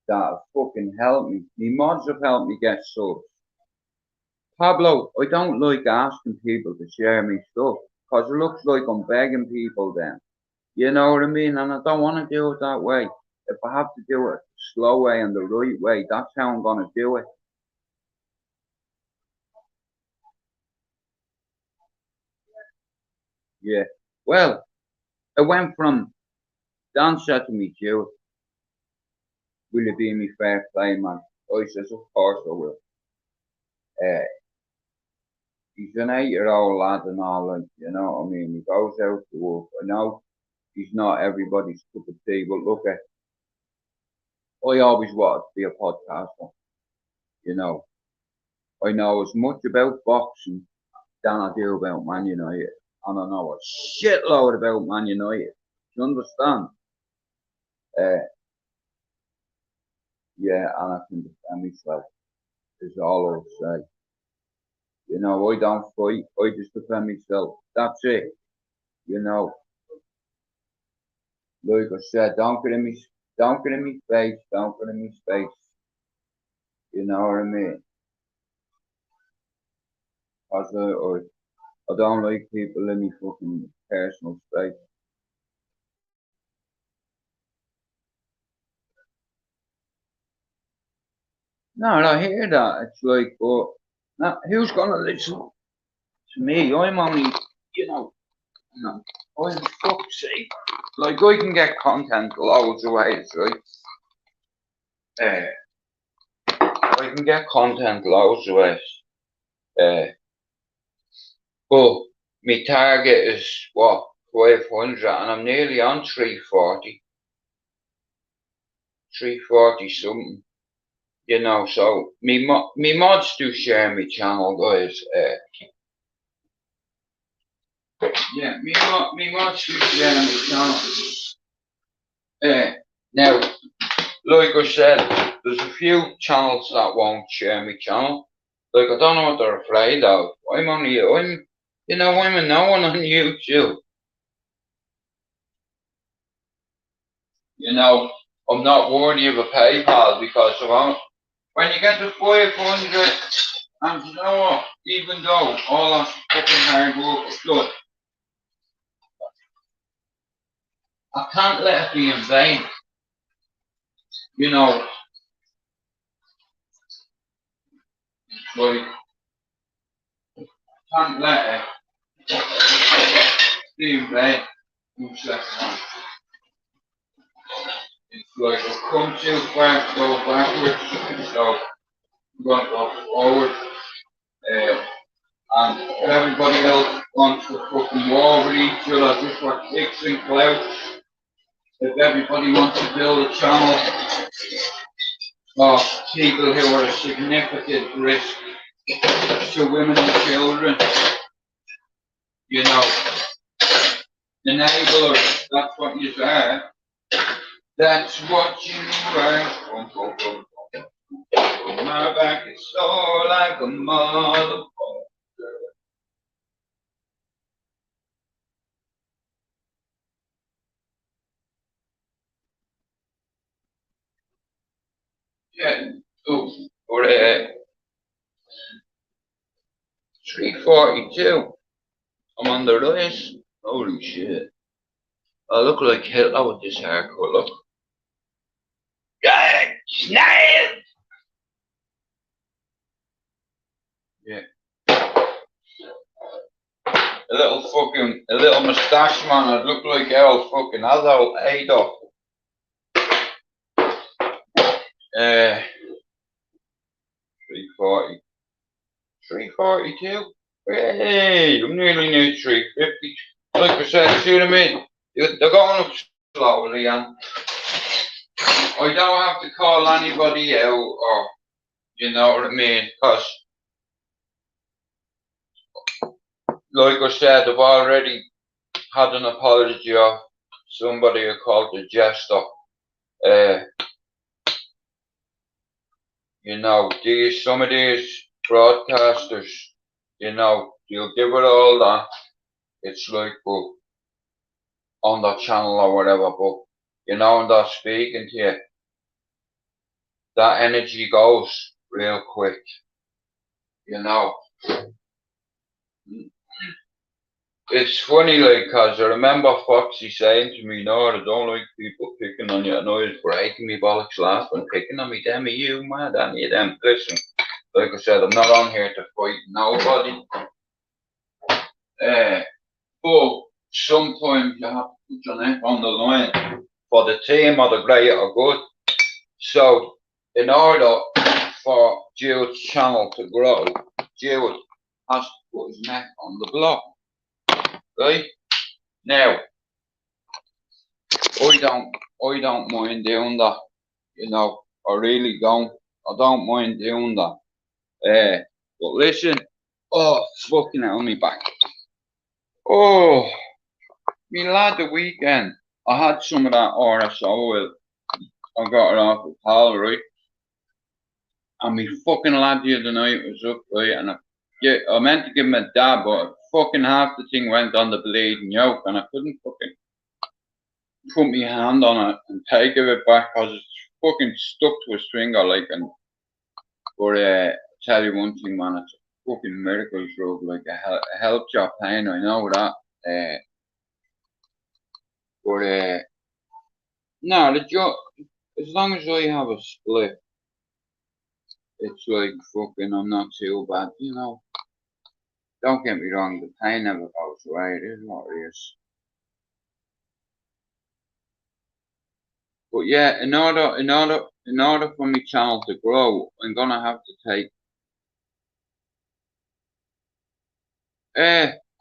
that have fucking helped me. Me mods have helped me get subs. Pablo, I don't like asking people to share me stuff because it looks like I'm begging people then. You know what I mean? And I don't want to do it that way. If I have to do it the slow way and the right way, that's how I'm going to do it. Yeah. Well, it went from Dan said to me, Joe, will you be me fair play, man? I says, of course I will. Uh, he's an 8-year-old lad and all, and you know what I mean? He goes out to work. I know he's not everybody's cup of tea, but look at, I always wanted to be a podcaster. You know, I know as much about boxing than I do about Man United. And I know a shitload about Man United. Do you understand? Uh, yeah, and I can defend myself. Is all I'll say. I don't fight. I just defend myself. That's it. You know, like I said, don't get in me face, don't get in me space. You know what I mean? Cause I don't like people in me fucking personal space. No, I hear that. It's like, but now who's gonna listen to me? I'm only, you know, I'm fuck's sake. Like I can get content loads of ways, right? I can get content loads of ways. But my target is what 500, and I'm nearly on 340, 340 something. You know, so me mods do share my channel, guys. Yeah, me mods do share my channel. Now, like I said, there's a few channels that won't share my channel. Like I don't know what they're afraid of. I'm a no one on YouTube. You know, I'm not worthy of a PayPal because I won't. When you get to 500, and you know what, even though all that fucking hard work is good, I can't let it be in vain. You know, like, I can't let it be in vain. It's like I've come too far to go backwards, so I'm going to go forward. And if everybody else wants to fucking war with each other just for kicks and clouts, if everybody wants to build a channel of people who are a significant risk to women and children, you know, enablers, that's what you are. That's what you are. My back is sore like a motherfucker. Yeah, or 342. I'm on the rise. Holy shit. I look like Hitler with this haircut, look. Yeah, snail! Yeah. A little moustache man, I'd look like old fucking Adolf. 340. 342? Hey, I'm nearly near 350. Like I said, see what I mean? They're going up slowly, and I don't have to call anybody out, or, you know what I mean? Because, like I said, I've already had an apology of somebody who called the jester. You know, some of these broadcasters, you know, you'll give it all that. It's like, well, on that channel or whatever, but, you know, when they're speaking to you, that energy goes real quick, you know. It's funny, like, cause I remember Foxy saying to me, no, I don't like people picking on you. I know he's breaking me bollocks laughing, picking on me, damn you, mad, and you them. Listen, like I said, I'm not on here to fight nobody. But sometimes you have to put your neck on the line for the team or the greater good. So, in order for Jude's channel to grow, Jude has to put his neck on the block. Right? Now, I don't mind doing that. You know, I really don't. I don't mind doing that. But listen, oh, fucking hell, me back. Oh, me lad, the weekend, I had some of that RSO oil. I got it off of Hal, right? And me fucking lad the other night was up, right? And I meant to give him a dab, but fucking half the thing went on the bleeding yolk, and I couldn't fucking. put my hand on it and take it back because it's fucking stuck to his finger, like, and, but, tell you one thing, man, it's a fucking miracle drug, like, it helps your pain, I know that, but, no, as long as I have a split, it's like fucking, I'm not too bad, you know. Don't get me wrong, the pain never goes away, it is what it is. But yeah, in order for my channel to grow, I'm gonna have to take,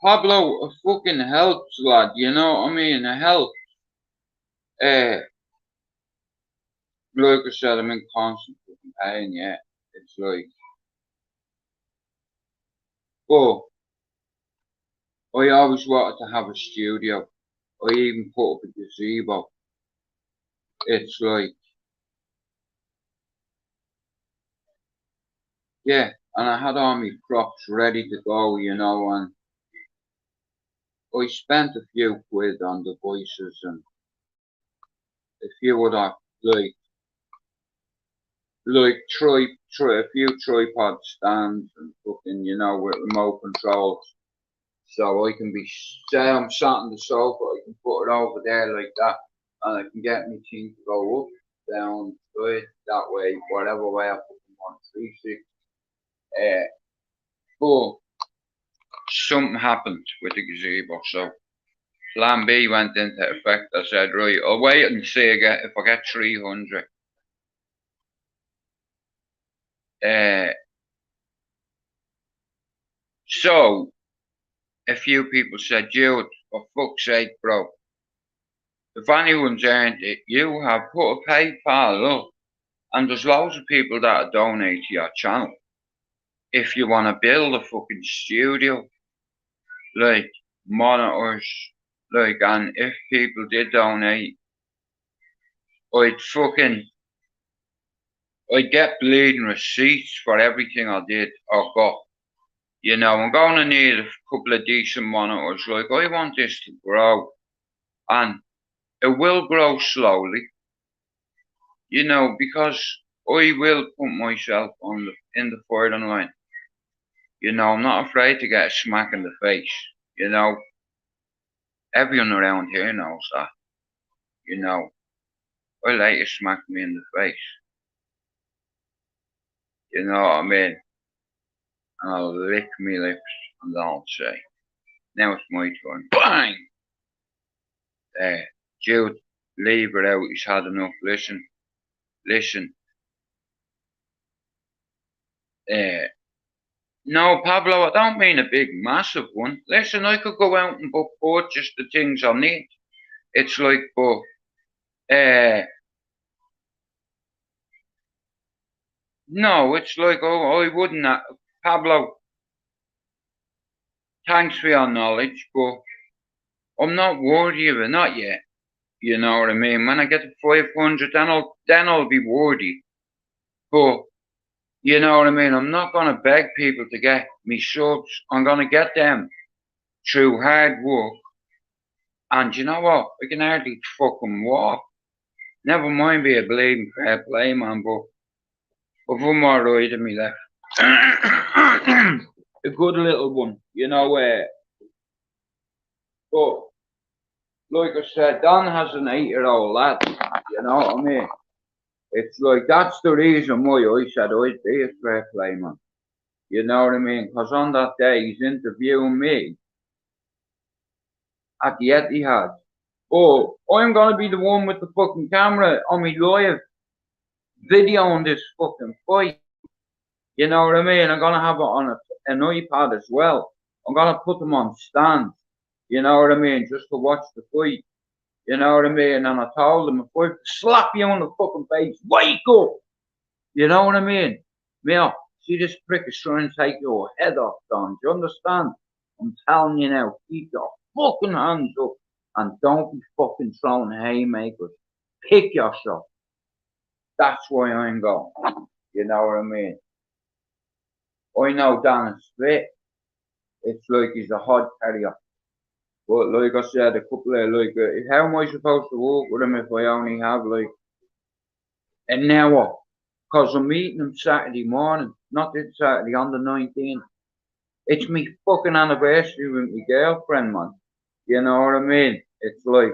Pablo, it fucking helps, lad, you know what I mean, it helps. Like I said, I'm in constant fucking pain, yeah, it's like, but, I always wanted to have a studio. I even put up a gazebo. It's like, yeah, and I had all my props ready to go, you know, and I spent a few quid on devices and a few other, like a few tripod stands and fucking, you know, with remote controls. So I can be, say I'm sat on the sofa, I can put it over there like that, and I can get my thing to go up, down, good, that way, whatever way I fucking want, 360. But something happened with the gazebo, so Plan B went into effect. I said, right, I'll wait and see if I get 300. So a few people said, Jude, for fuck's sake, bro, if anyone's earned it, you have put a PayPal up, and there's loads of people that donate to your channel. If you want to build a fucking studio, like monitors, like, and if people did donate, I'd get bleeding receipts for everything I did or got. You know, I'm going to need a couple of decent monitors. Like, I want this to grow, and it will grow slowly. You know, because I will put myself in the firing line. You know, I'm not afraid to get a smack in the face. You know, everyone around here knows that. You know, I like to smack me in the face. You know what I mean? And I'll lick me lips and then I'll say, now it's my turn. Bang! There. Jude, leave it out. He's had enough. Listen. No, Pablo, I don't mean a big, massive one. Listen, I could go out and purchase the things I need. It's like, but, no, it's like, oh, I wouldn't, Pablo, thanks for your knowledge, but I'm not worthy of it, not yet. You know what I mean? When I get to 500, then I'll be worthy. But, you know what I mean? I'm not gonna beg people to get me subs. I'm gonna get them through hard work. And you know what? I can hardly fucking walk. Never mind be a bleeding fair play, man, but I've one more ride in me left. A good little one, you know, but like I said, Don has an 8-year-old lad, you know what I mean? It's like, that's the reason why I said I'd be a fair play, man. You know what I mean? Because on that day, he's interviewing me at the Etihad. Oh, I'm gonna be the one with the fucking camera on me live video on this fucking fight. You know what I mean? I'm gonna have it on an iPad as well. I'm gonna put them on stands. You know what I mean? Just to watch the fight. You know what I mean? And I told them, if I slap you on the fucking face, wake up! You know what I mean? Mia, see this prick is trying to take your head off, Don. Do you understand? I'm telling you now, keep your fucking hands up and don't be fucking throwing haymakers. Pick yourself. That's why I'm going. You know what I mean? I know Dan is fit. It's like he's a hod carrier. But like I said, a couple of like, how am I supposed to work with him if I only have like an hour? Cause I'm meeting him Saturday morning, not this Saturday on the 19th. It's me fucking anniversary with my girlfriend, man. You know what I mean? It's like,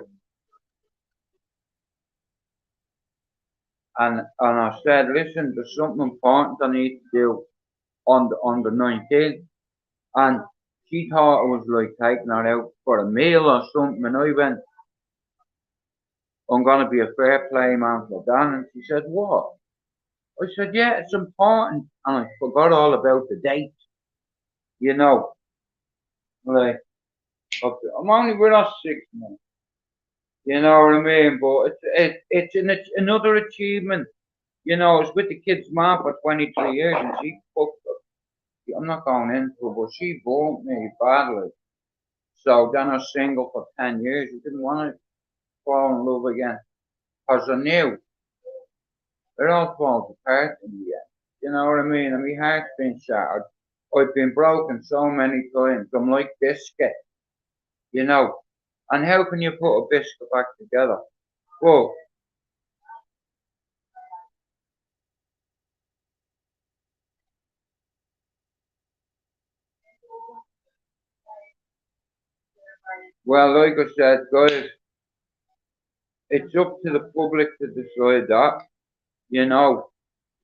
and I said, listen, there's something important I need to do on the 19th, and she thought I was like taking her out for a meal or something, and I went, I'm gonna be a fair play man for Dan, and she said, what? I said, yeah, it's important, and I forgot all about the date, you know, like, I'm only with us 6 months. You know what I mean? But it's another achievement. You know, I was with the kid's mom for 23 years and she fucked up. I'm not going into it, but she burnt me badly. So then I was single for 10 years. I didn't want to fall in love again. Because I knew it all falls apart in the end. You know what I mean? And my heart's been shattered. I've been broken so many times. I'm like biscuit, you know. And how can you put a biscuit back together? Well, like I said, guys, it's up to the public to decide that, you know,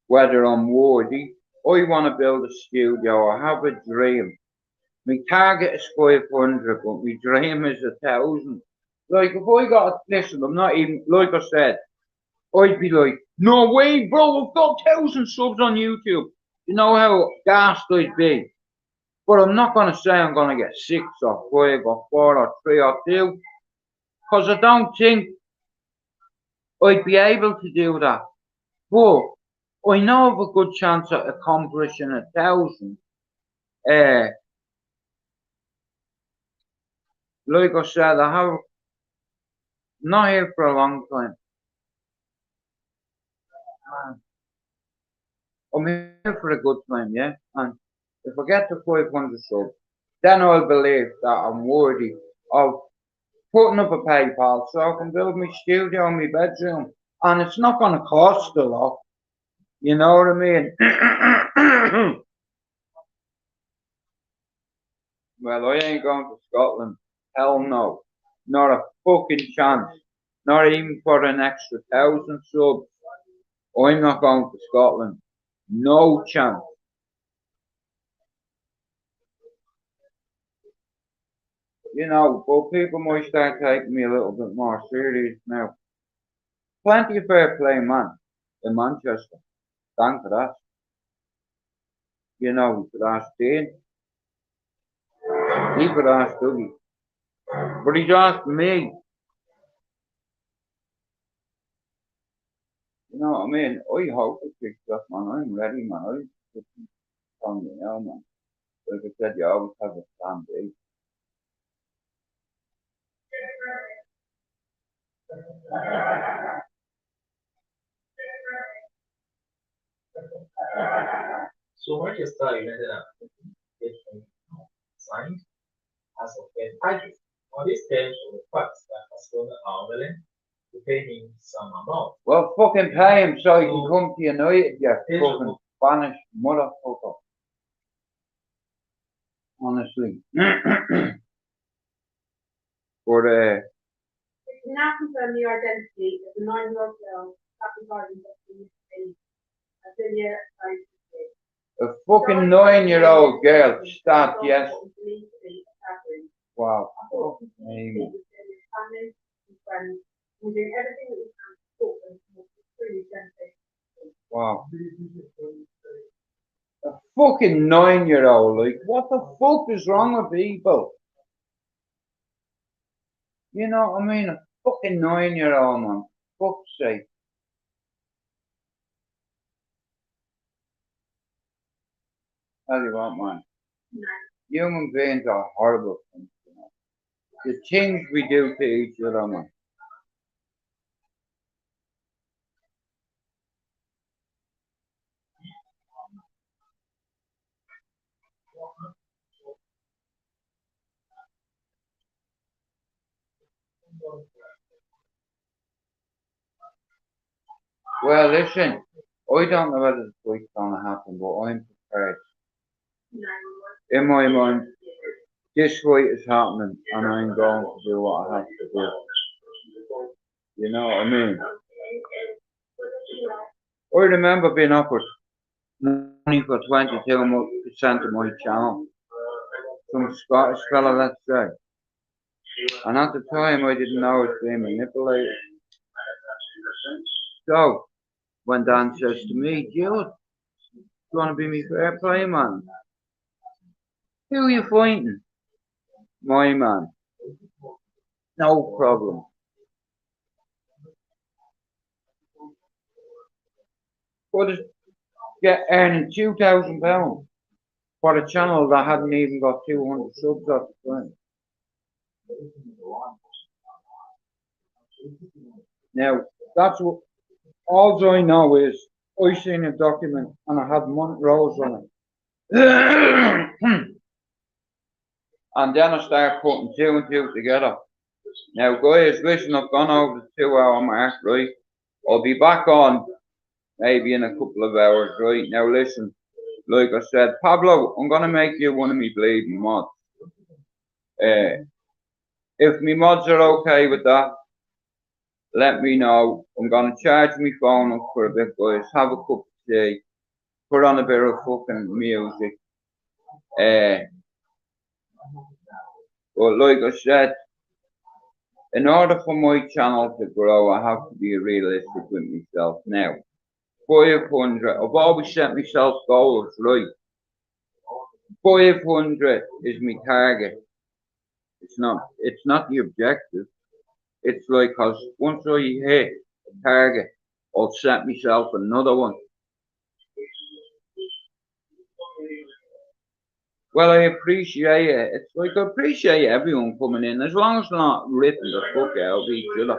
whether I'm worthy. I want to build a studio. I have a dream. My target is 500, but my dream is 1,000. Like, if I got, listen, I'm not even, like I said, I'd be like, no way, bro, I've got 1,000 subs on YouTube. You know how gassed I'd be. But I'm not going to say I'm going to get 6 or 5 or 4 or 3 or 2. Because I don't think I'd be able to do that. But I know of a good chance of accomplishing 1,000. Like I said, I have not here for a long time. I'm here for a good time, yeah. And if I get to 500 subs, then I'll believe that I'm worthy of putting up a PayPal so I can build my studio in my bedroom. And it's not going to cost a lot. You know what I mean? Well, I ain't going to Scotland. Hell no. Not a fucking chance. Not even for an extra 1,000 subs. I'm not going to Scotland. No chance. You know, but people might start taking me a little bit more serious now. Plenty of fair play, man, in Manchester. Thank for that. You know, you could ask Dean. He could ask Dougie. But he's asked me. You know what I mean? I hope it kicks off, man. I'm ready, man. I'm just telling you now, man. Like I said, you always have a plan B. So when you start, you ended up getting signed as a Fed agent. On this page, the facts that Barcelona are willing to pay him some amount. Well, fucking pay him so he can come to United, you fucking Spanish motherfucker. Honestly. But, We can now confirm the identity of the 9-year-old girl trapped in Adelia a fucking 9-year-old girl stabbed, yes. Wow. Oh, family and friends. We're doing everything that we can to support them to truly devastating. wow. A fucking 9-year-old, like, what the fuck is wrong with people? You know what I mean? A fucking 9-year-old, man. Fuck's sake. Tell you what, man. Human beings are horrible things, you know. The things we do to each other, man. Well, listen, I don't know whether the fight's gonna happen, but I'm prepared. In my mind, this fight is happening, and I'm going to do what I have to do. You know what I mean? I remember being offered money for 22% of my channel. Some Scottish fella, let's say. And at the time, I didn't know it was being manipulated. So, when Dan says to me, Jude, you want to be my fair play man? Who are you fighting? My man. No problem. But get earning £2,000 for a channel that hadn't even got 200 subs at the time. Now, that's what, all I know is, I seen a document and I had Montrose on it. And then I started putting two and two together. Now guys, listen, I've gone over the 2 hour mark, right? I'll be back on maybe in a couple of hours, right? Now listen, like I said, Pablo, I'm gonna make you one of me bleeding mods. If me mods are okay with that, let me know. I'm gonna charge my phone up for a bit, guys. Have a cup of tea, put on a bit of fucking music. But like I said, in order for my channel to grow, I have to be realistic with myself. Now, 500, I've always set myself goals, right? 500 is my target. It's not the objective. It's like, cause once I hit a target, I'll set myself another one. Well, I appreciate it. It's like I appreciate everyone coming in, as long as they're not ripping the fuck out of each other.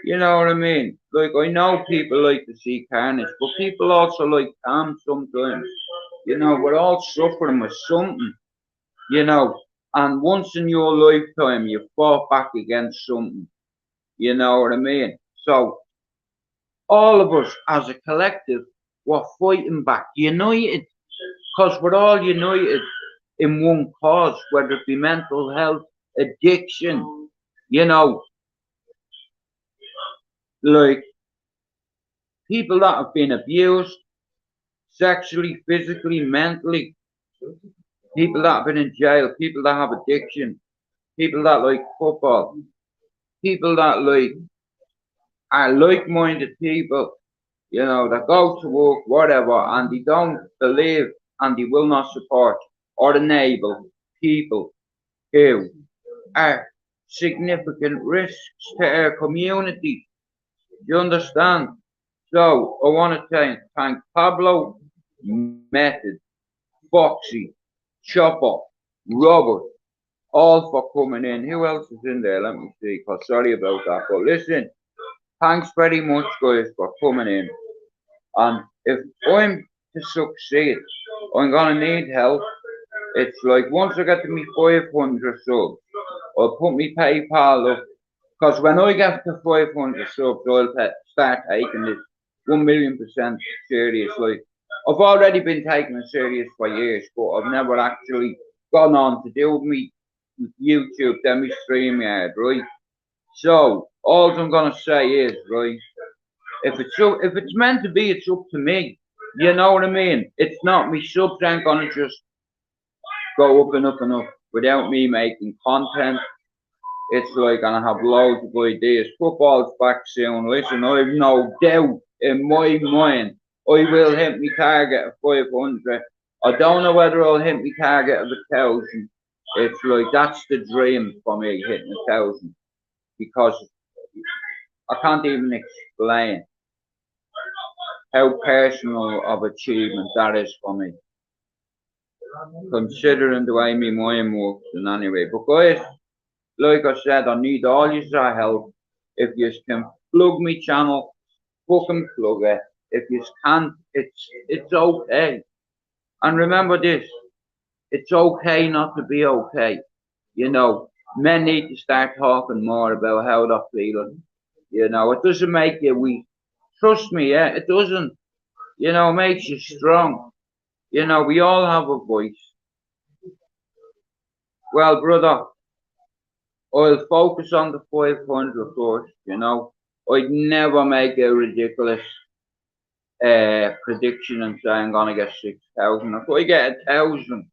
You know what I mean? Like, I know people like to see carnage, but people also like calm sometimes. You know, we're all suffering with something, you know, and once in your lifetime you fought back against something. You know what I mean? So, all of us as a collective, we're fighting back, united, because we're all united in one cause, whether it be mental health, addiction, you know, like people that have been abused, sexually, physically, mentally, people that have been in jail, people that have addiction, people that like football, people that like are like-minded people, you know, that go to work, whatever, and they don't believe and they will not support or enable people who are significant risks to our community. You understand? So I want to thank Pablo, Method, Foxy, Chopper, Robert, all for coming in. Who else is in there? Let me see, cause sorry about that. But listen, thanks very much, guys, for coming in. And if I'm to succeed, I'm gonna need help. It's like once I get to me 500 subs, I'll put me PayPal up. Because when I get to 500 subs, I'll start taking this 1,000,000% seriously. I've already been taking it serious for years, but I've never actually gone on to do me YouTube, then me StreamYard, right? So all I'm gonna say is, right, if it's meant to be, it's up to me. You know what I mean? It's not me subs ain't gonna just go up and up and up without me making content. It's like, and I have loads of ideas. Football's back soon. Listen, I've no doubt in my mind I will hit my target of 500. I don't know whether I'll hit my target of 1,000. It's like, that's the dream for me, hitting 1,000. Because I can't even explain how personal of achievement that is for me, considering the way my mind works. And anyway, but guys, like I said, I need all your help. If you can plug me channel, fucking plug it. If you can't, it's okay. And remember this, it's okay not to be okay. You know, men need to start talking more about how they're feeling. You know, it doesn't make you weak. Trust me, yeah, it doesn't. You know, it makes you strong. You know, we all have a voice. Well, brother, I'll focus on the 500 first, you know. I'd never make a ridiculous prediction and say I'm gonna get 6,000. If I get 1,000,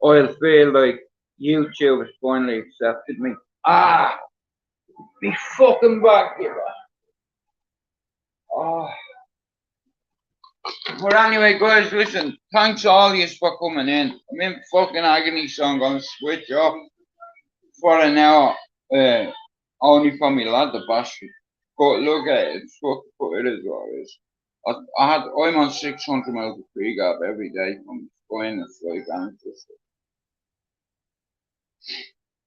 I'll feel like YouTube has finally accepted me. Ah, be fucking back here. Oh. But anyway, guys, listen, thanks all yous for coming in. I'm in fucking agony, so I'm gonna switch off for an hour. Only for me lad, the bastard. But look at it, it's fucking, it is what it is. I'm on 600 miles of pre-gab every day from Spain, it's like, and it's just.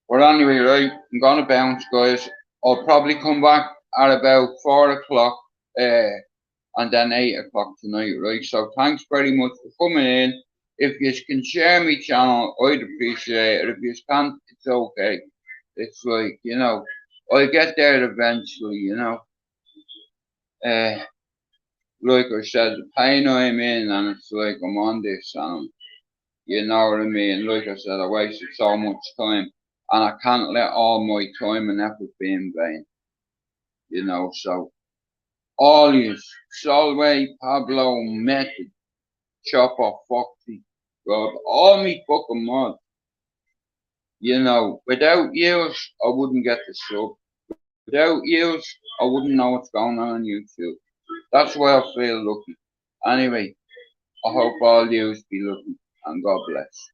But anyway, right, I'm gonna bounce, guys. I'll probably come back at about 4 o'clock, and then 8 o'clock tonight, right? So thanks very much for coming in. If you can share my channel, I'd appreciate it. If you can't, it's okay. It's like, you know, I'll get there eventually, you know. Like I said, the pain I'm in, and it's like I'm on this, and you know what I mean? Like I said, I wasted so much time, and I can't let all my time and effort be in vain. You know, so all you, Solway, Pablo, Method, Chopper, Foxy, God, all me fucking mods. You know, without yous, I wouldn't get the sub. Without yous, I wouldn't know what's going on YouTube. That's why I feel lucky. Anyway, I hope all yous be lucky, and God bless.